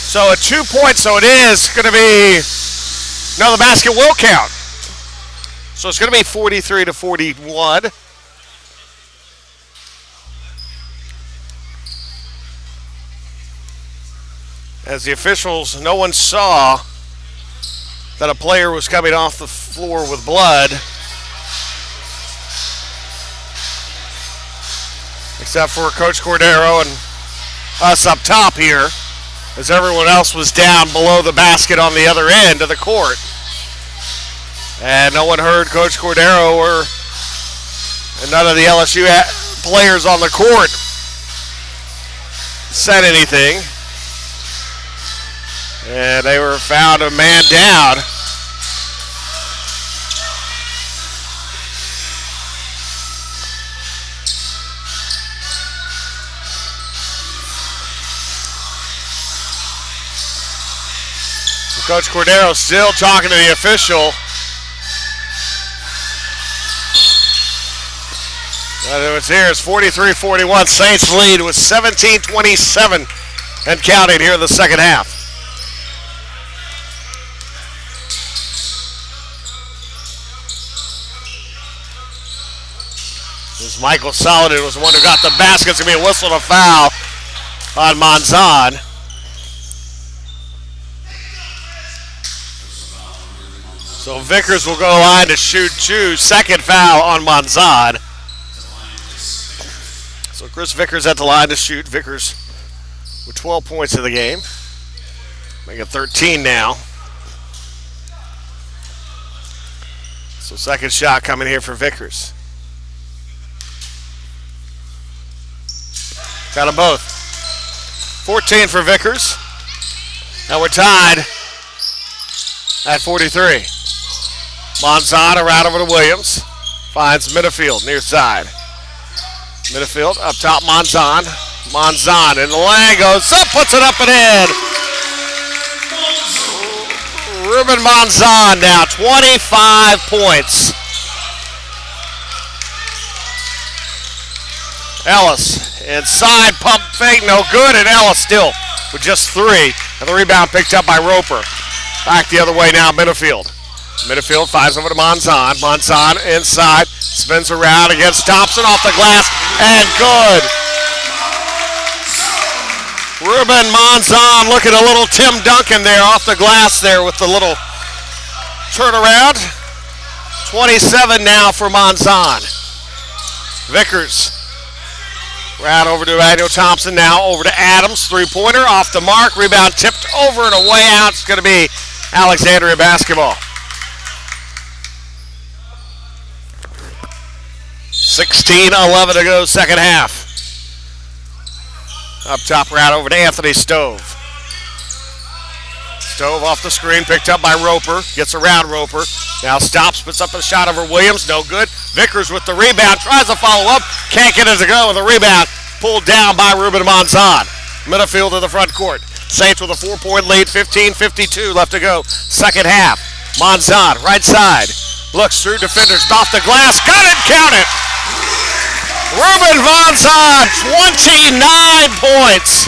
So a 2 point, so it is going to be, no, the basket will count. So it's going to be 43-41. As the officials, no one saw that a player was coming off the floor with blood. Except for Coach Cordero and us up top here, as everyone else was down below the basket on the other end of the court. And no one heard Coach Cordero or none of the LSU players on the court said anything. And they were found a man down. Coach Cordero still talking to the official. What's here is 43-41. Saints lead with 17-27 and counting here in the second half. This Michael Saladin was the one who got the basket. It's going to be a whistle and a foul on Monzon. So Vickers will go line to shoot two. Second foul on Monzon. So Chris Vickers at the line to shoot. Vickers with 12 points in the game. Making 13 now. So second shot coming here for Vickers. Got them both. 14 for Vickers. And we're tied at 43. Monzon around over to Williams. Finds Midfield near side. Midfield up top, Monzon. Monzon in the lane, goes up, puts it up and in. Ruben Monzon now 25 points. Ellis inside, pump fake, no good, and Ellis still with just 3. And the rebound picked up by Roper. Back the other way now, Midfield. Midfield finds over to Monzon. Monzon inside, spins around against Thompson off the glass, and good. Ruben Monzon looking a little Tim Duncan there off the glass there with the little turnaround. 27 now for Monzon. Vickers. Round over to Daniel Thompson, now over to Adams. Three-pointer off the mark. Rebound tipped over and away out. It's going to be Alexandria basketball. 16-11 to go, second half. Up top, round over to Anthony Stove. Stove off the screen, picked up by Roper. Gets around Roper. Now stops, puts up a shot over Williams. No good. Vickers with the rebound. Tries to follow up. Can't get it to go with the rebound. Pulled down by Ruben Monzon. Minifield to the front court. Saints with a 4-point lead. 15:52 left to go. Second half. Monzon, right side. Looks through defenders. Off the glass. Got it. Count it. Ruben Monzon, 29 points.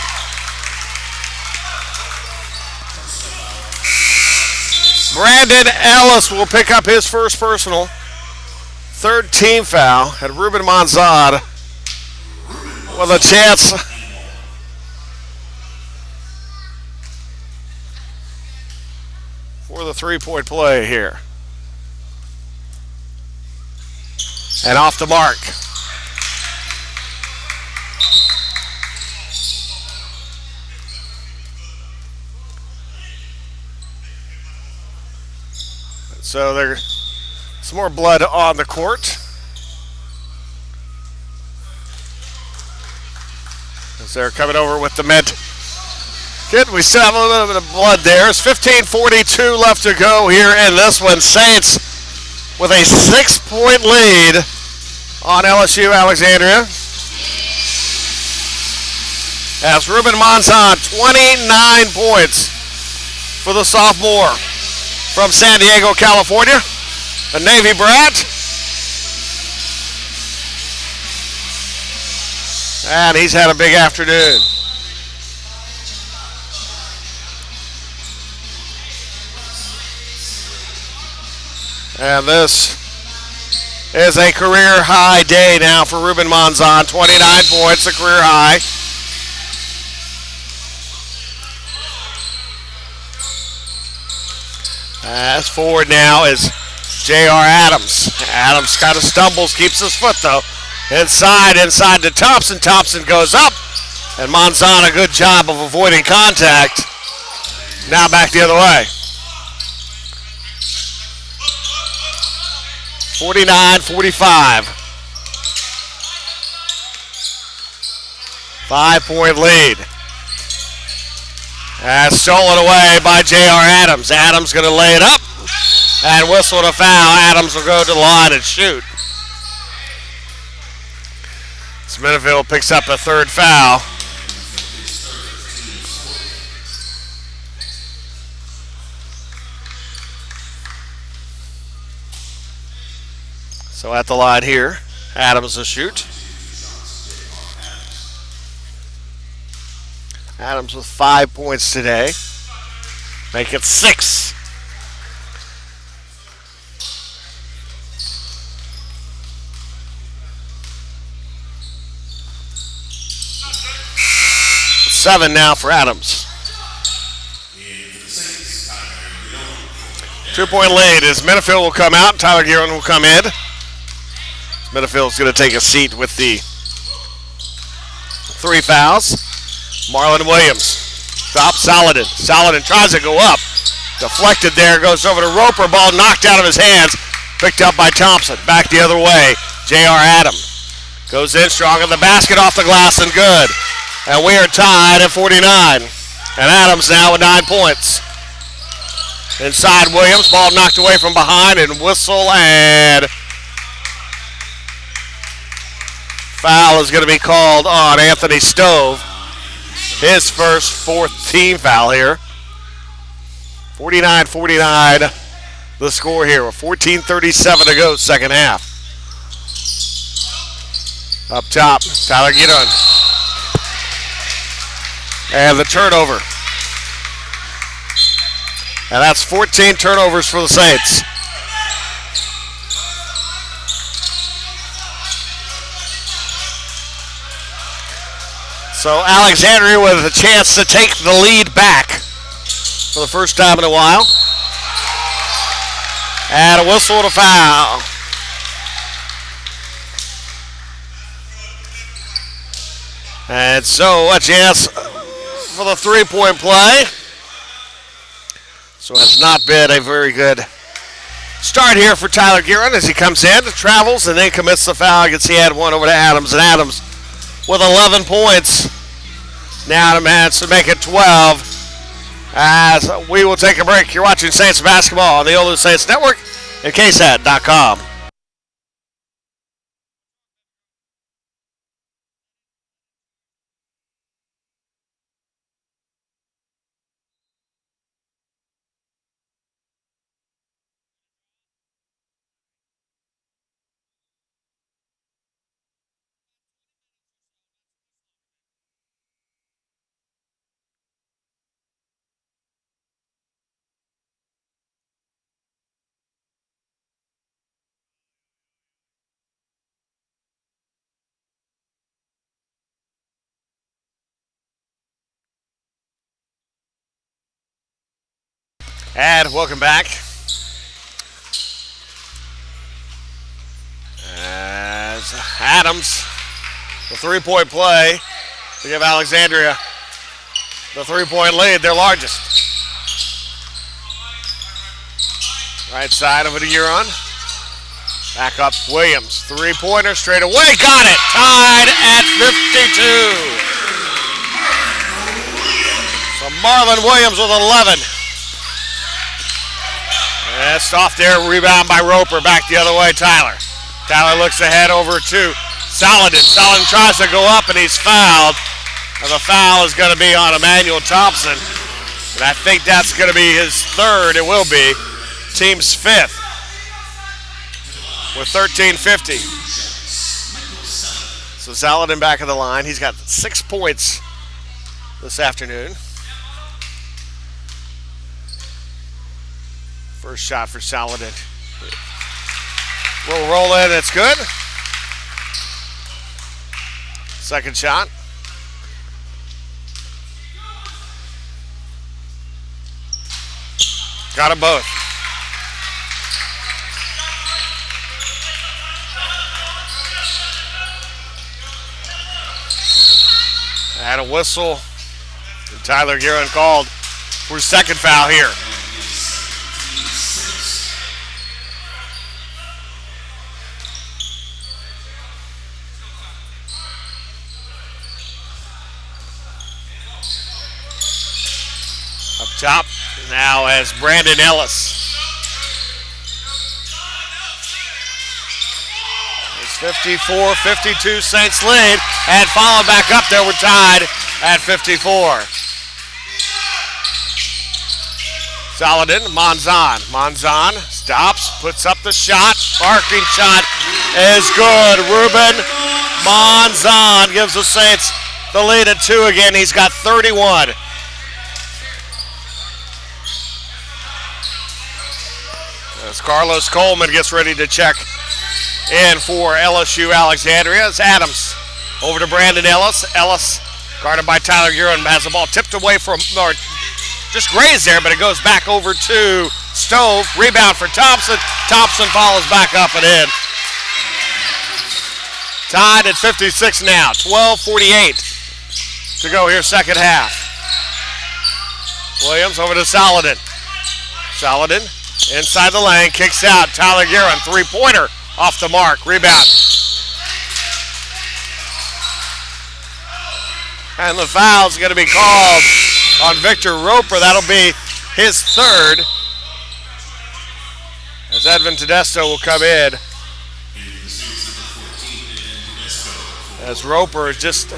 Brandon Ellis will pick up his first personal. Third team foul. And Ruben Monzon with a chance for the three-point play here. And off the mark. So there's some more blood on the court. As they're coming over with the med kit. We still have a little bit of blood there. It's 15:42 left to go here in this one. Saints with a 6-point lead on LSU-Alexandria. As Ruben Monzon, 29 points for the sophomore from San Diego, California, a Navy brat. And he's had a big afternoon. And this is a career high day now for Ruben Monzon. 29 points, a career high. As forward now is J.R. Adams. Adams kind of stumbles, keeps his foot though. Inside to Thompson. Thompson goes up. And Monzon, a good job of avoiding contact. Now back the other way. 49-45. 5-point lead. As stolen away by J.R. Adams. Adams going to lay it up and whistle a foul. Adams will go to the line and shoot. Smithfield picks up a third foul. So at the line here, Adams will shoot. Adams with 5 points today. Make it 6. Seven now for Adams. 2-point lead as Minifield will come out. Tyler Guerin will come in. Minifield's going to take a seat with the 3 fouls. Marlon Williams stops Saladin. Saladin tries to go up. Deflected there. Goes over to Roper. Ball knocked out of his hands. Picked up by Thompson. Back the other way. J.R. Adams goes in strong in the basket, off the glass, and good. And we are tied at 49. And Adams now with 9 points. Inside Williams. Ball knocked away from behind, and whistle, and foul is going to be called on Anthony Stove. His first fourth team foul here. 49-49 the score here with 14:37 to go, second half. Up top, Tyler Guerin. And the turnover. And that's 14 turnovers for the Saints. So Alexandria with a chance to take the lead back for the first time in a while. And a whistle and a foul. And so a chance for the three-point play. So it's not been a very good start here for Tyler Guerin as he comes in, travels, and then commits the foul. You can see he had one over to Adams, and Adams with 11 points. Now to match to make it 12 as we will take a break. You're watching Saints basketball on the OLLU Saints Network and KSAT.com. And welcome back. As Adams, the three-point play to give Alexandria the three-point lead, their largest. Right side of it, Huron. Back up Williams. Three-pointer straight away. Got it. Tied at 52. So Marlon Williams with 11. That's off there. Rebound by Roper. Back the other way, Tyler. Tyler looks ahead over to Saladin. Saladin tries to go up, and he's fouled. And the foul is going to be on Emmanuel Thompson. And I think that's going to be his third. It will be. Team's fifth. With 13:50. So Saladin back of the line. He's got 6 points this afternoon. First shot for Saladin. We'll roll in. It's good. Second shot. Got them both. And a whistle. And Tyler Guerin called for his second foul here. Up top now as Brandon Ellis. It's 54-52 Saints lead, and followed back up there. We're tied at 54. Saladin, Monzon. Monzon stops, puts up the shot. Arcing shot is good. Ruben Monzon gives the Saints the lead at 2 again. He's got 31. As Carlos Coleman gets ready to check in for LSU-Alexandria. It's Adams over to Brandon Ellis. Ellis guarded by Tyler Guerin, has the ball tipped away from, or just grazed there, but it goes back over to Stove. Rebound for Thompson. Thompson follows back up and in. Tied at 56 now. 12:48 to go here, second half. Williams over to Saladin. Saladin inside the lane, kicks out. Tyler Guerin, three-pointer off the mark. Rebound. And the foul's going to be called on Victor Roper. That'll be his third. As Edvin Tedesco will come in. As Roper just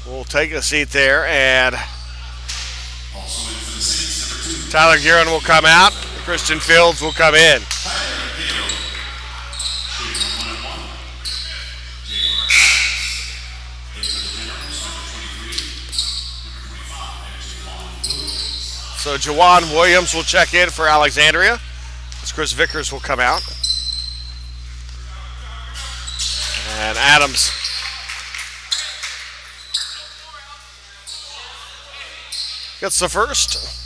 will take a seat there, and Tyler Guerin will come out. Christian Fields will come in. So Jawan Williams will check in for Alexandria, as Chris Vickers will come out. And Adams gets the first.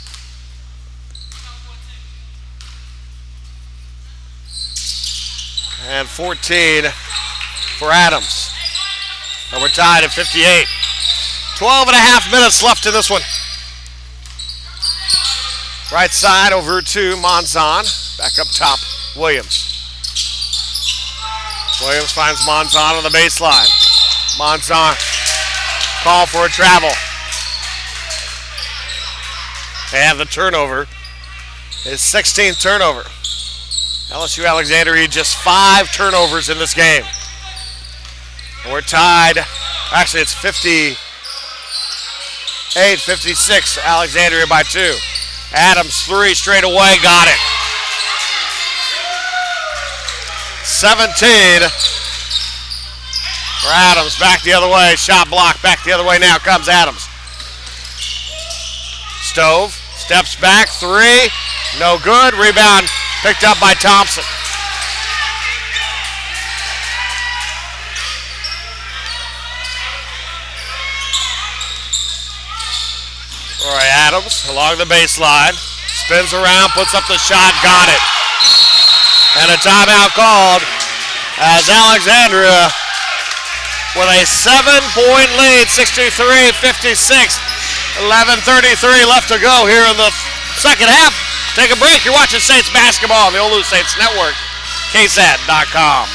and 14 for Adams. And we're tied at 58. 12 and a half minutes left in this one. Right side over to Monzon. Back up top, Williams. Williams finds Monzon on the baseline. Monzon, call for a travel. And the turnover, his 16th turnover. LSU-Alexandria just 5 turnovers in this game. And we're tied. Actually, it's 58-56. Alexandria by 2. Adams 3 straight away, got it. 17 for Adams, back the other way. Shot block, back the other way now comes Adams. Stove steps back, 3, no good. Rebound picked up by Thompson. Roy Adams along the baseline, spins around, puts up the shot, got it. And a timeout called as Alexandria with a 7-point lead, 63-56. 11:33 left to go here in the second half. Take a break. You're watching Saints basketball on the OLLU Saints Network, KSAT.com.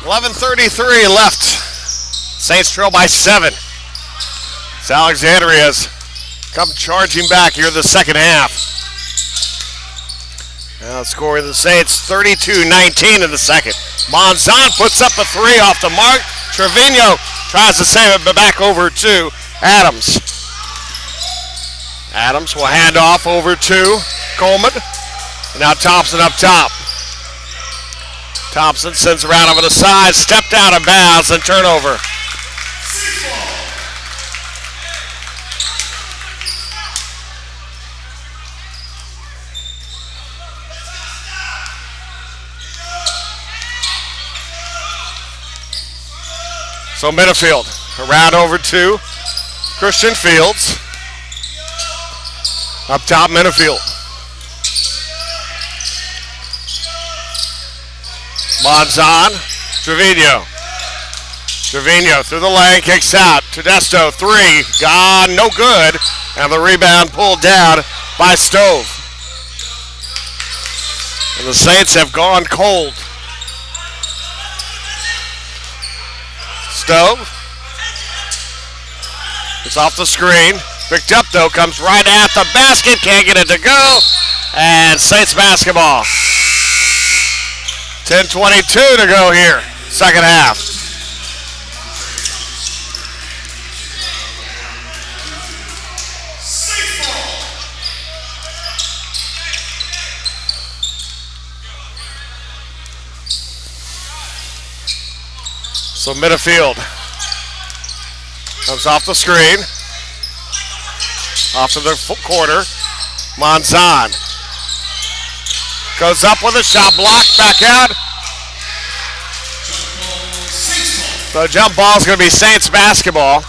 .33 left. Saints trail by 7. As Alexandria's come charging back here in the second half. Now scoring the Saints 32-19 in the second. Monzon puts up a 3 off the mark. Trevino tries to save it, but back over to Adams. Adams will hand off over to Coleman. And now Thompson up top. Thompson sends around over the side, stepped out of bounds, and turnover. So Minifield around over to Christian Fields. Up top, Minifield. Monzon, Trevino. Trevino through the lane, kicks out. Tedesco, 3, gone, no good. And the rebound pulled down by Stove. And the Saints have gone cold. Stove. It's off the screen. Picked up though, comes right at the basket, can't get it to go. And Saints basketball. 10:22 to go here, second half. So Minifield comes off the screen, off to the corner. Monzon goes up with a shot blocked, back out. So jump ball is going to be Saints basketball.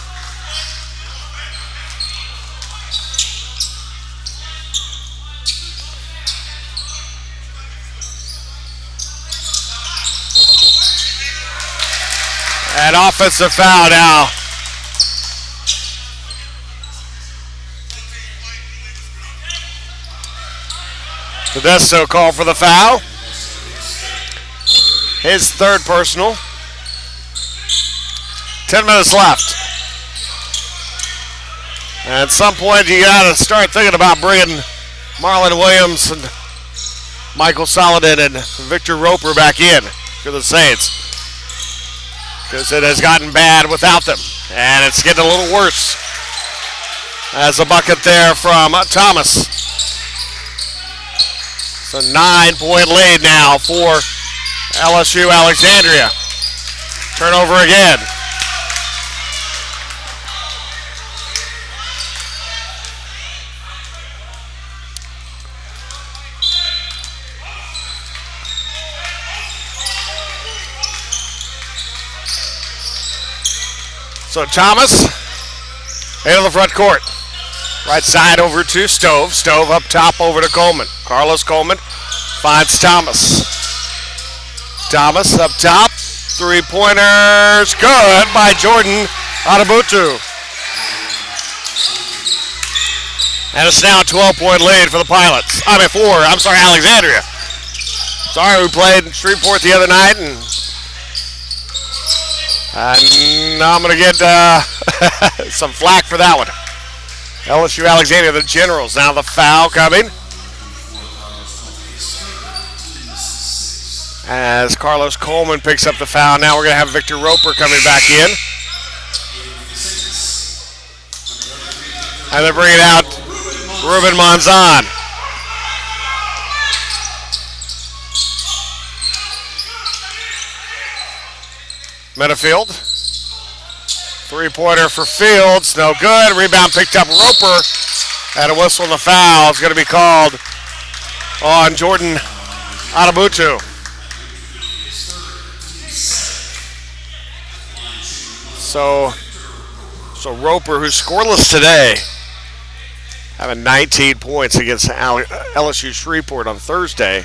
An offensive foul now. Modesto called for the foul. His third personal. 10 minutes left. At some point, you got to start thinking about bringing Marlon Williams and Michael Saladin and Victor Roper back in for the Saints, because it has gotten bad without them, and it's getting a little worse. As a bucket there from Thomas. It's a 9-point lead now for LSU-Alexandria. Turnover again. So Thomas into the front court. Right side over to Stove. Stove up top over to Coleman. Carlos Coleman finds Thomas. Thomas up top. Three-pointers. Good by Jordan Adabutu. And it's now a 12-point lead for the Pilots. Alexandria. Sorry, we played Shreveport the other night, and now I'm going to get some flack for that one. LSU-Alexandria, the Generals. Now the foul coming. As Carlos Coleman picks up the foul. Now we're going to have Victor Roper coming back in. And they're bringing out Ruben Monzon. Metafield. Three-pointer for Fields. No good. Rebound picked up Roper. And a whistle on the foul is going to be called on Jordan Adabutu. So Roper, who's scoreless today, having 19 points against LSU Shreveport on Thursday.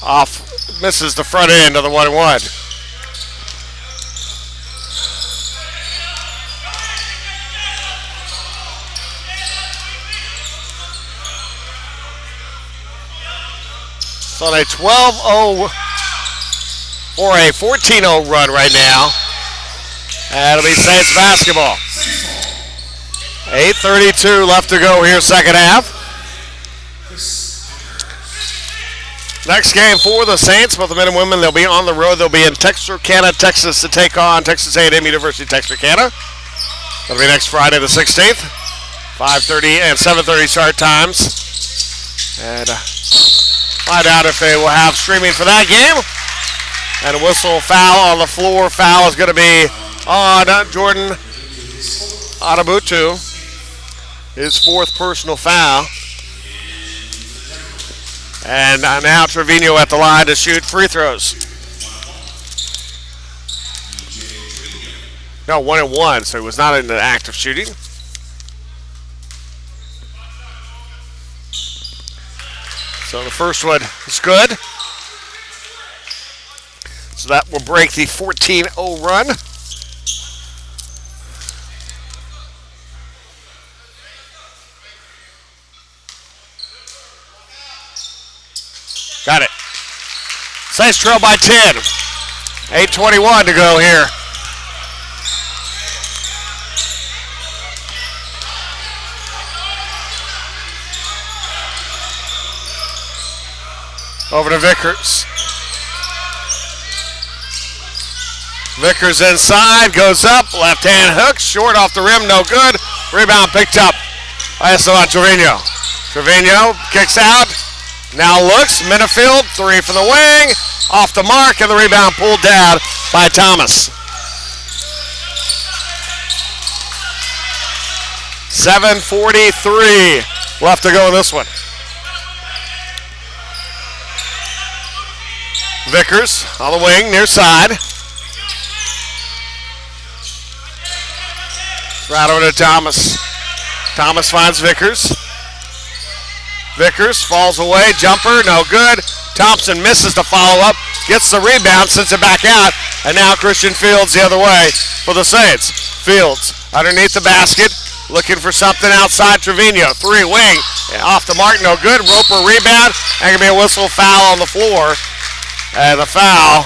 Off, misses the front end of the 1-1. So on a 12-0 or a 14-0 run right now. That'll be Saints basketball. 8:32 left to go here, second half. Next game for the Saints, both the men and women, they'll be on the road. They'll be in Texarkana, Texas, to take on Texas A&M University Texarkana. That'll be next Friday the 16th. 5:30 and 7:30 start times. And find out if they will have streaming for that game. And a whistle foul on the floor. Foul is going to be on Jordan Adabutu. His fourth personal foul. And now Trevino at the line to shoot free throws. No, 1-1, so he was not in the act of shooting. So the first one is good. So that will break the 14-0 run. Got it. Saints trail by 10. 8:21 to go here. Over to Vickers. Vickers inside, goes up, left hand hook, short off the rim, no good. Rebound picked up by Trevino. Trevino kicks out. Now looks, Minifield, three from the wing, off the mark, and the rebound pulled down by Thomas. 7:43 left to go in this one. Vickers on the wing, near side. Right over to Thomas. Thomas finds Vickers. Vickers falls away, jumper, no good. Thompson misses the follow-up, gets the rebound, sends it back out, and now Christian Fields the other way for the Saints. Fields underneath the basket, looking for something outside Trevino. Three wing, off the mark, no good. Roper rebound, and gonna be a whistle foul on the floor. And the foul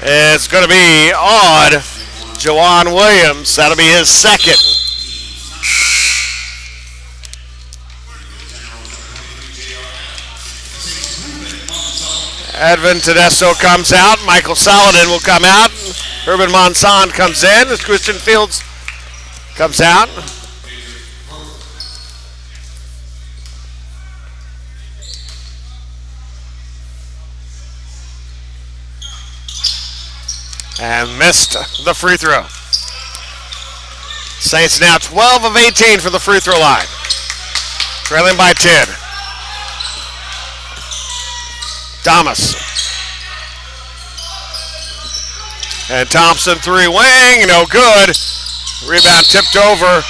is gonna be on Jawan Williams. That'll be his second. Edvin Tedesco comes out. Michael Saladin will come out. Urban Monson comes in as Christian Fields comes out. And missed the free throw. Saints now 12 of 18 for the free throw line. Trailing by 10. Thomas. And Thompson three wing, no good. Rebound tipped over.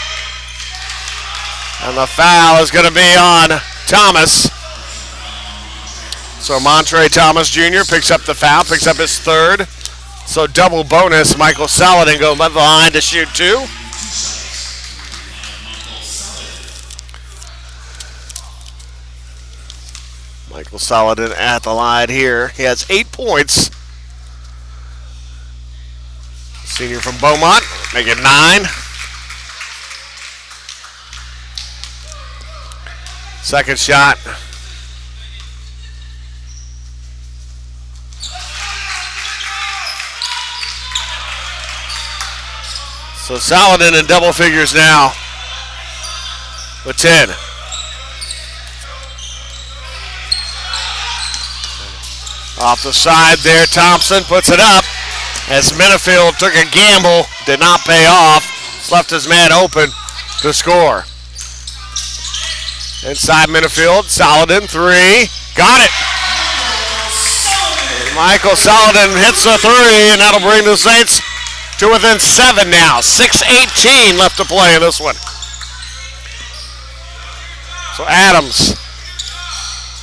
And the foul is going to be on Thomas. So Montre Thomas Jr. picks up the foul, picks up his third. So double bonus, Michael Saladin goes by the line to shoot two. Michael Saladin at the line here. He has 8 points. Senior from Beaumont, make it 9. Second shot. So Saladin in double figures now with 10. Off the side there, Thompson puts it up as Minifield took a gamble, did not pay off, left his man open to score. Inside Minifield, Saladin, three, got it. Michael Saladin hits the three, and that'll bring the Saints to within 7 now. 6:18 left to play in this one. So Adams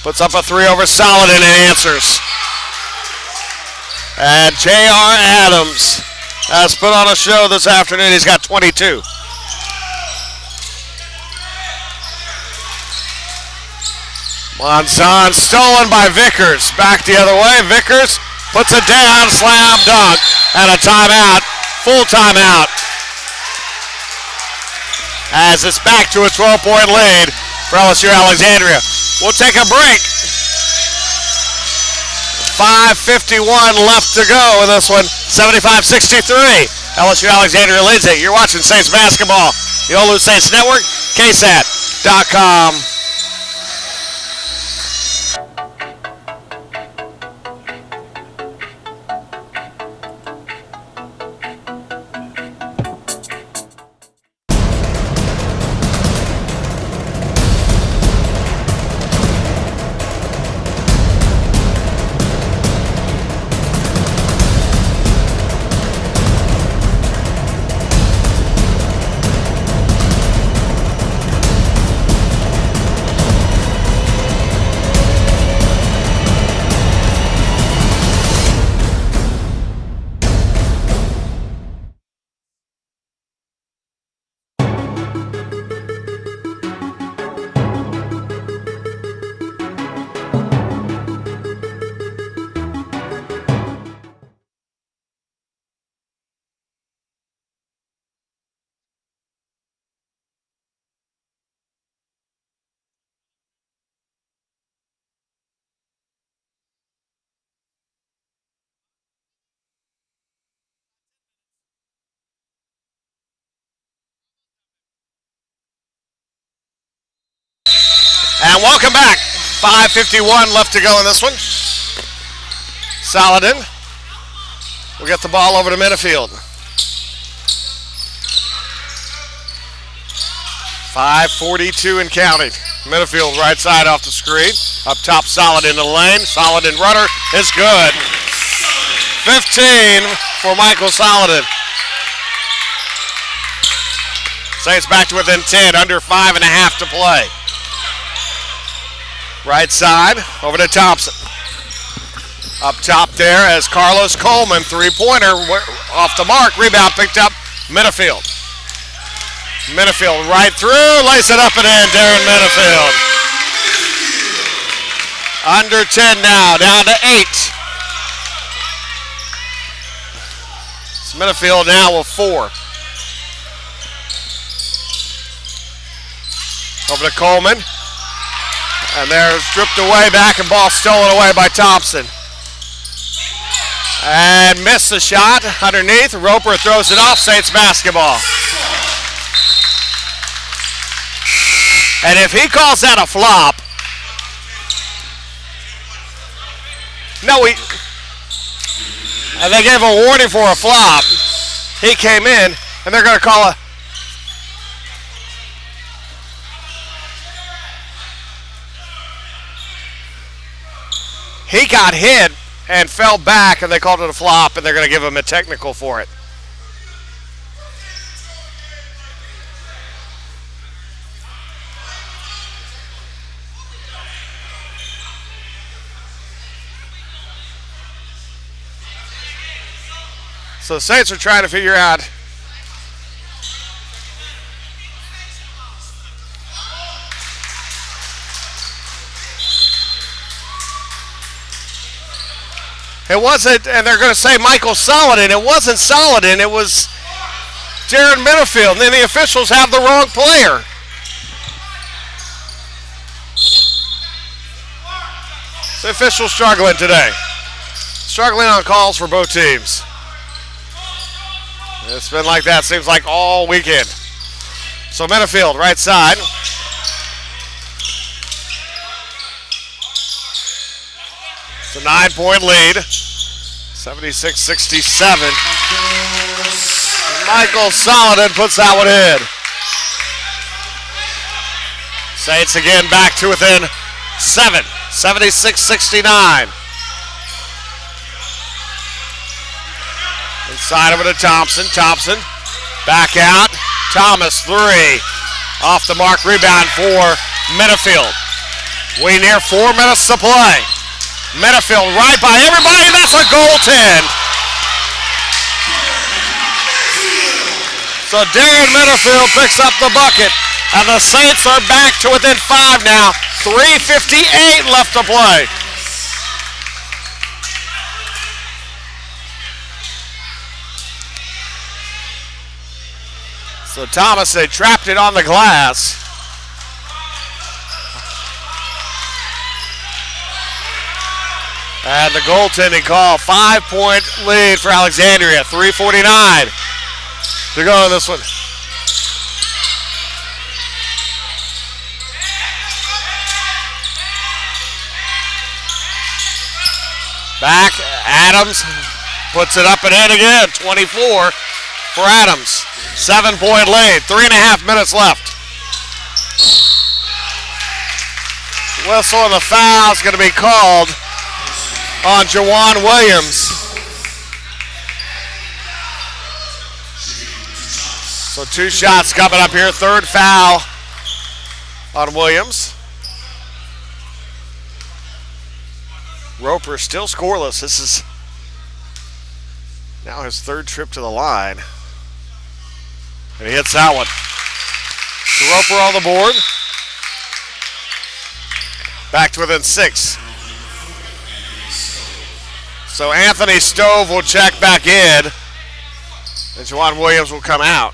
puts up a three over Saladin and answers. And J.R. Adams has put on a show this afternoon. He's got 22. Monson stolen by Vickers. Back the other way. Vickers puts it down. Slam dunk. And a timeout. Full timeout. As it's back to a 12-point lead for LSU-Alexandria. We'll take a break. 5:51 left to go in this one. 75-63. LSU-Alexandria leads it. You're watching Saints basketball. The OLLU Saints Network, KSAT.com. And welcome back. 5:51 left to go in this one. Saladin will get the ball over to Minifield. 5:42 and counting. Midfield right side off the screen. Up top, Solid in the lane. Solid in rudder is good. 15 for Michael Solid. Saints back to within 10, under 5.5 to play. Right side, over to Thompson. Up top there as Carlos Coleman, three-pointer off the mark. Rebound picked up, Minifield. Minifield right through, lays it up and in, Darren Minifield. Under 10 now, down to 8. It's Minifield now with 4. Over to Coleman. And they're stripped away back and ball stolen away by Thompson. And missed the shot underneath. Roper throws it off, Saints basketball. And if he calls that a flop, and they gave a warning for a flop. He came in, and they're going to call a. He got hit and fell back, and they called it a flop, and they're going to give him a technical for it. So the Saints are trying to figure out it wasn't, and they're going to say Michael Solidin. It wasn't Solidin, it was Jared Minifield. And then the officials have the wrong player. The officials struggling today. Struggling on calls for both teams. It's been like that, seems like all weekend. So Minifield, right side. It's a 9-point lead. 76-67. Michael Solidin puts that one in. Saints again back to within 7. 76-69. Inside over to Thompson. Thompson back out. Thomas, 3. Off the mark, rebound for Minifield. We near 4 minutes to play. Minifield right by everybody. That's a goaltend. So Darren Minifield picks up the bucket. And the Saints are back to within 5 now. 3:58 left to play. So Thomas, they trapped it on the glass. And the goaltending call, 5-point lead for Alexandria, 3:49 to go in this one. Back, Adams puts it up and in again, 24 for Adams. 7-point lead, 3.5 minutes left. Whistle and the foul is going to be called on Jawan Williams. So 2 shots coming up here, 3rd foul on Williams. Roper still scoreless. This is now his 3rd trip to the line. And he hits that one. So Roper on the board. Back to within 6. So Anthony Stove will check back in. And Jawan Williams will come out.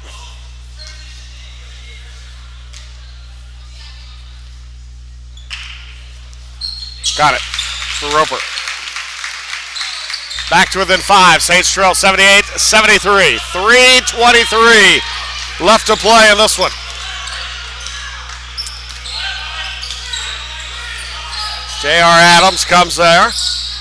Got it for Roper. Back to within 5. Saints trail 78-73. 3:23 left to play in this one. J.R. Adams comes there.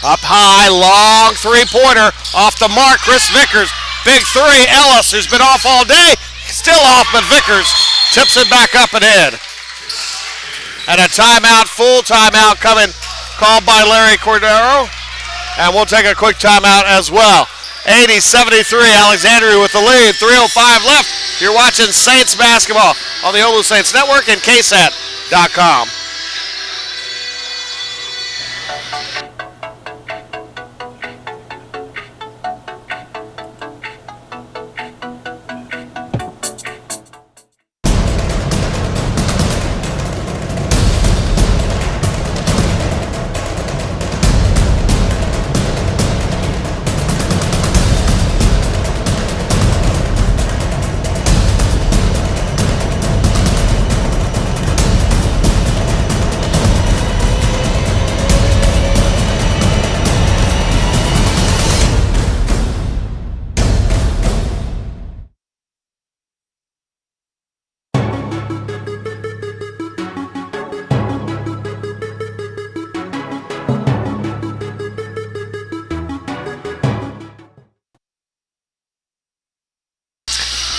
Up high, long 3-pointer. Off the mark, Chris Vickers. Big 3. Ellis, who's been off all day, still off, but Vickers tips it back up and in. And a timeout, full timeout coming, called by Larry Cordero. And we'll take a quick timeout as well. 80-73, Alexandria with the lead. 3:05 left. You're watching Saints basketball on the OLLU Saints Network and KSAT.com.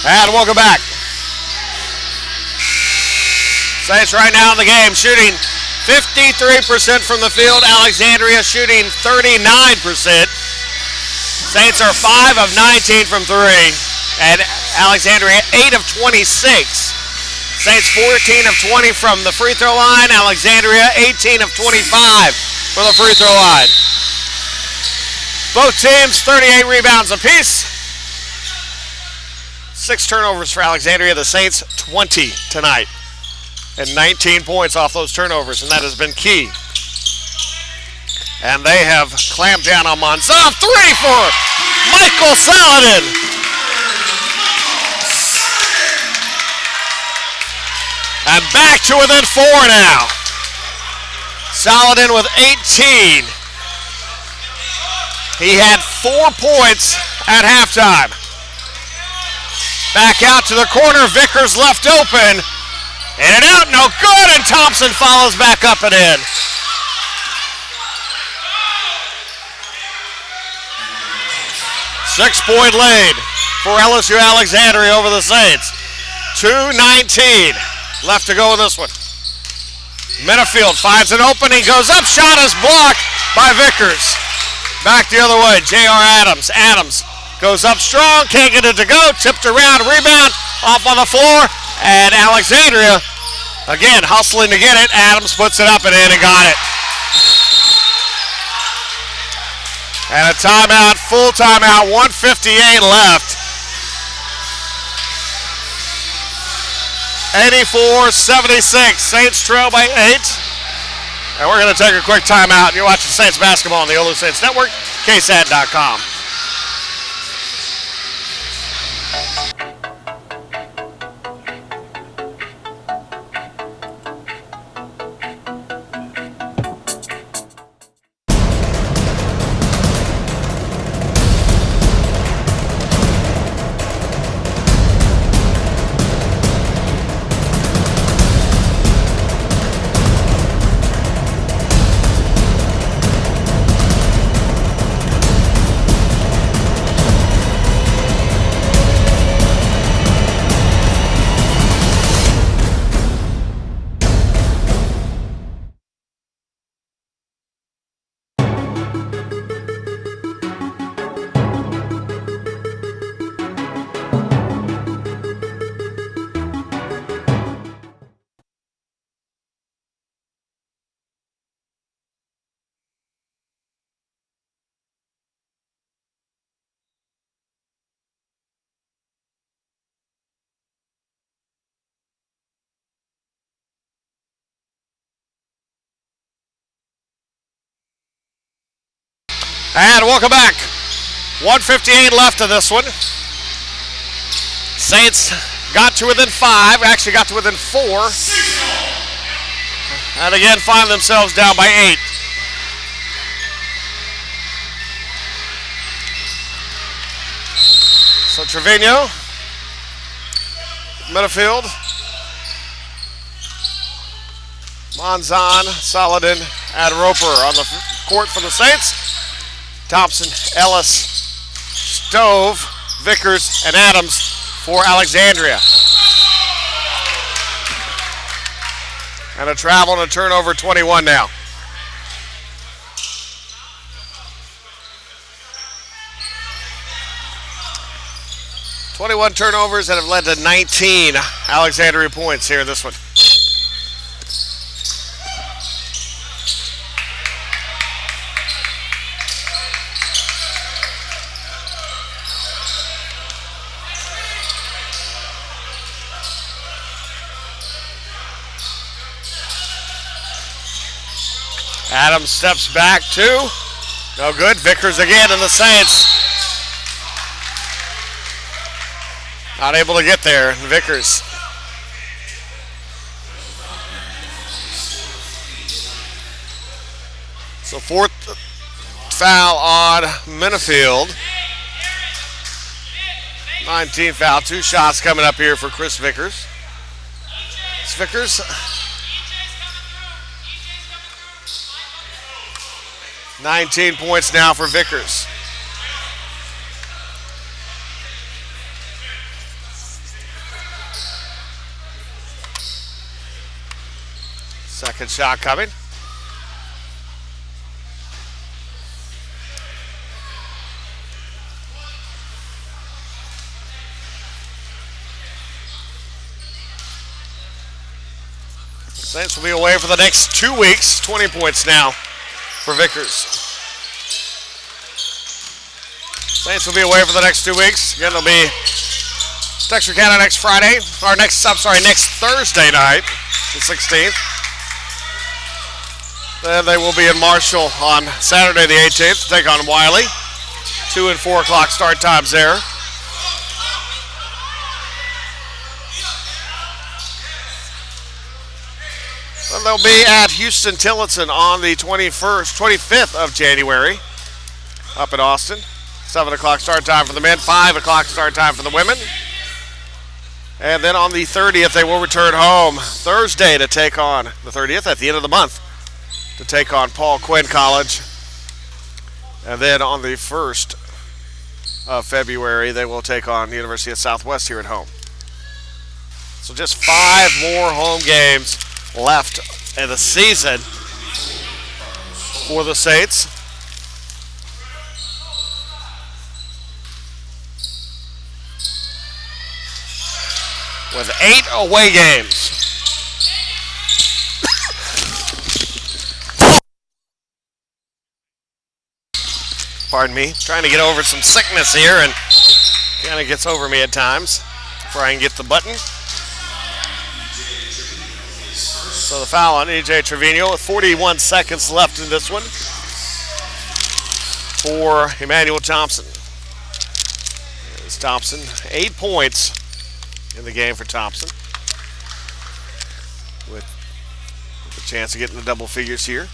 And welcome back. Saints right now in the game shooting 53% from the field. Alexandria shooting 39%. Saints are 5 of 19 from 3. And Alexandria 8 of 26. Saints 14 of 20 from the free throw line. Alexandria 18 of 25 from the free throw line. Both teams 38 rebounds apiece. 6 turnovers for Alexandria. The Saints 20 tonight. And 19 points off those turnovers, and that has been key. And they have clamped down on Monzon. 3 for Michael Saladin. And back to within 4 now. Saladin with 18. He had 4 points at halftime. Back out to the corner, Vickers left open. In and out, no good, and Thompson follows back up and in. Six-point lead for LSU-Alexandria over the Saints. 2:19 left to go in this one. Minifield finds an opening, goes up, shot is blocked by Vickers. Back the other way, J.R. Adams. Adams goes up strong, can't get it to go, tipped around, rebound, off on the floor, and Alexandria, again, hustling to get it. Adams puts it up and in and got it. And a timeout, full timeout, 1:58 left. 84-76, Saints trail by 8. And we're going to take a quick timeout. You're watching Saints basketball on the OLLU Saints Network, KSAT.com. And welcome back. 1:58 left of this one. Saints got to within 5, actually got to within 4. And again find themselves down by 8. So Trevino, Minifield, Monzon, Saladin, and Roper on the court for the Saints. Thompson, Ellis, Stove, Vickers, and Adams for Alexandria. And a travel and a turnover, 21 now. "21 turnovers that have led to 19 Alexandria points here in this one. Adams steps back, two. No good. Vickers again, and the Saints not able to get there. Vickers. So fourth foul on Minifield. 19 foul. 2 shots coming up here for Chris Vickers. It's Vickers. 19 points now for Vickers. Second shot coming. Saints will be away for the next 2 weeks. 20 points now for Vickers. Saints will be away for the next 2 weeks. Again, it'll be Texarkana next Friday, or next Thursday night, the 16th. Then they will be in Marshall on Saturday the 18th to take on Wiley. 2 and 4 o'clock start times there. Then they'll be at Houston Tillotson on the 25th of January up in Austin. 7 o'clock start time for the men, 5 o'clock start time for the women. And then on the 30th, they will return home Thursday to take on the 30th at the end of the month to take on Paul Quinn College. And then on the 1st of February, they will take on the University of Southwest here at home. So just 5 more home games left in the season for the Saints. With 8 away games. Pardon me, trying to get over some sickness here and kind of gets over me at times before I can get the button. So the foul on E.J. Trevino with 41 seconds left in this one for Emmanuel Thompson. There's Thompson, 8 points in the game for Thompson. With a chance of getting the double figures here.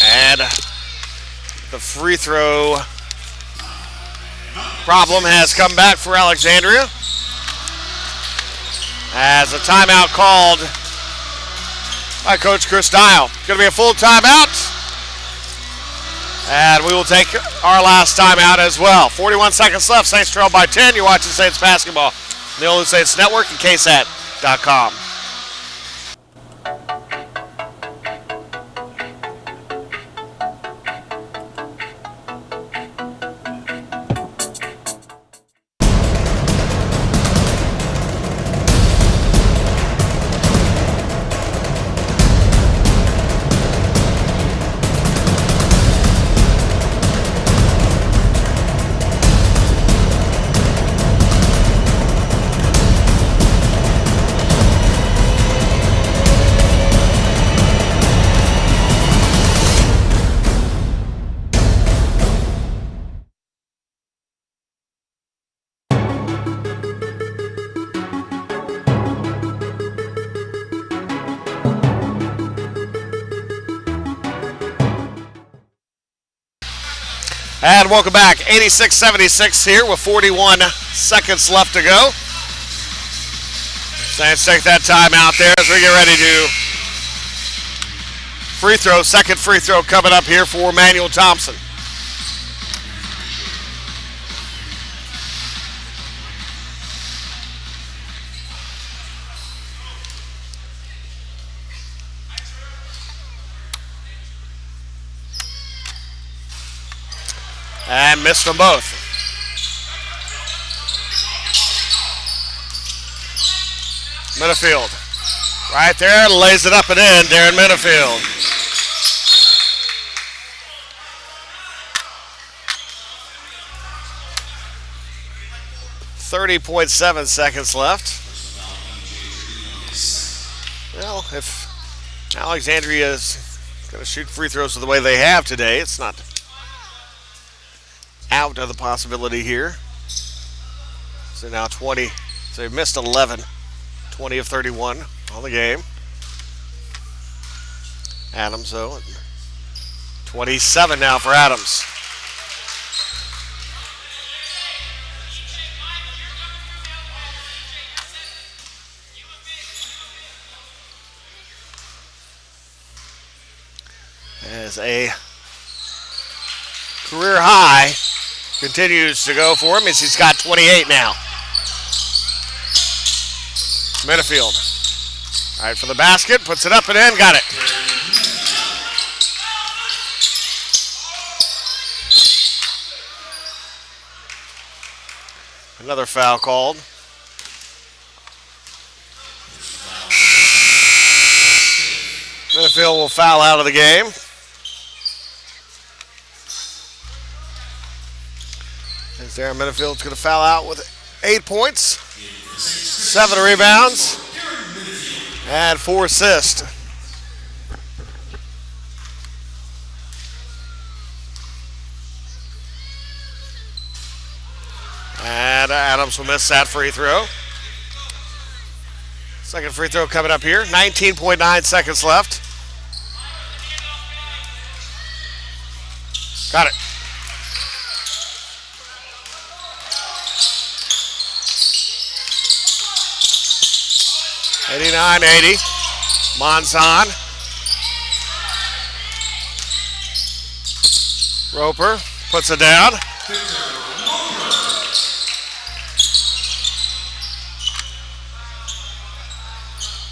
And the free throw problem has come back for Alexandria. As a timeout called by Coach Chris Dial. Going to be a full timeout. And we will take our last timeout as well. 41 seconds left. Saints trail by 10. You're watching Saints basketball. The OLLU Saints Network and KSAT.com. And welcome back. 86-76 here with 41 seconds left to go. Saints take that timeout there as we get ready to free throw. Second free throw coming up here for Emmanuel Thompson. And missed them both. Minifield. Right there, lays it up and in, Darren Minifield. .7 seconds left. Well, if Alexandria is going to shoot free throws the way they have today, it's not out of the possibility here. So now 20. So they've missed 11. 20 of 31 on the game. Adams, though, 27 now for Adams. As a career high continues to go for him as he's got 28 now. Minifield. All right, for the basket, puts it up and in, got it. Another foul called. Minifield will foul out of the game. As Darren Minifield's going to foul out with 8 points, 7 rebounds, and 4 assists. And Adams will miss that free throw. Second free throw coming up here. 19.9 seconds left. Got it. (89-80). Monzon. Roper puts it down.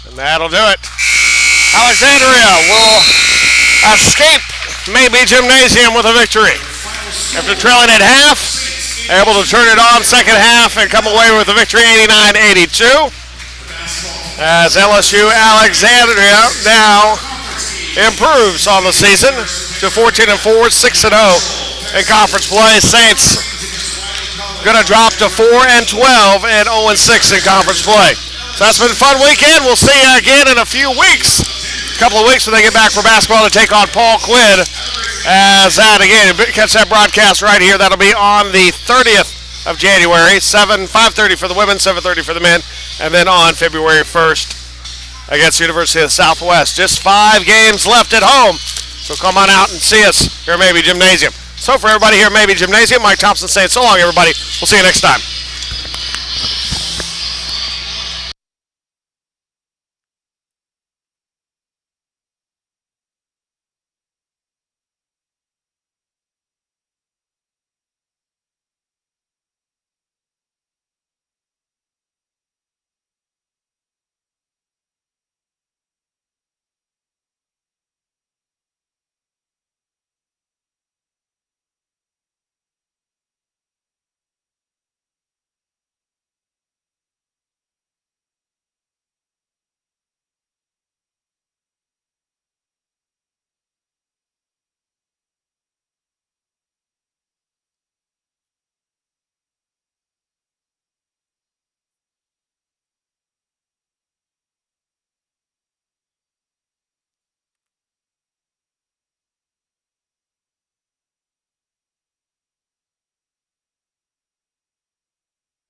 And that'll do it. Alexandria will escape Maybe Gymnasium with a victory. After trailing at half, able to turn it on second half and come away with a victory 89-82. As LSU-Alexandria now improves on the season to 14-4, 6-0 in conference play. Saints going to drop to 4-12 and 0-6 in conference play. So that's been a fun weekend. We'll see you again in a few weeks. A couple of weeks when they get back for basketball to take on Paul Quinn. As that again, catch that broadcast right here. That'll be on the 30th of January, 5:30 for the women, 7:30 for the men, and then on February 1st against the University of the Southwest. Just 5 games left at home, so come on out and see us here at Maybe Gymnasium. So for everybody here at Maybe Gymnasium, Mike Thompson saying so long, everybody. We'll see you next time.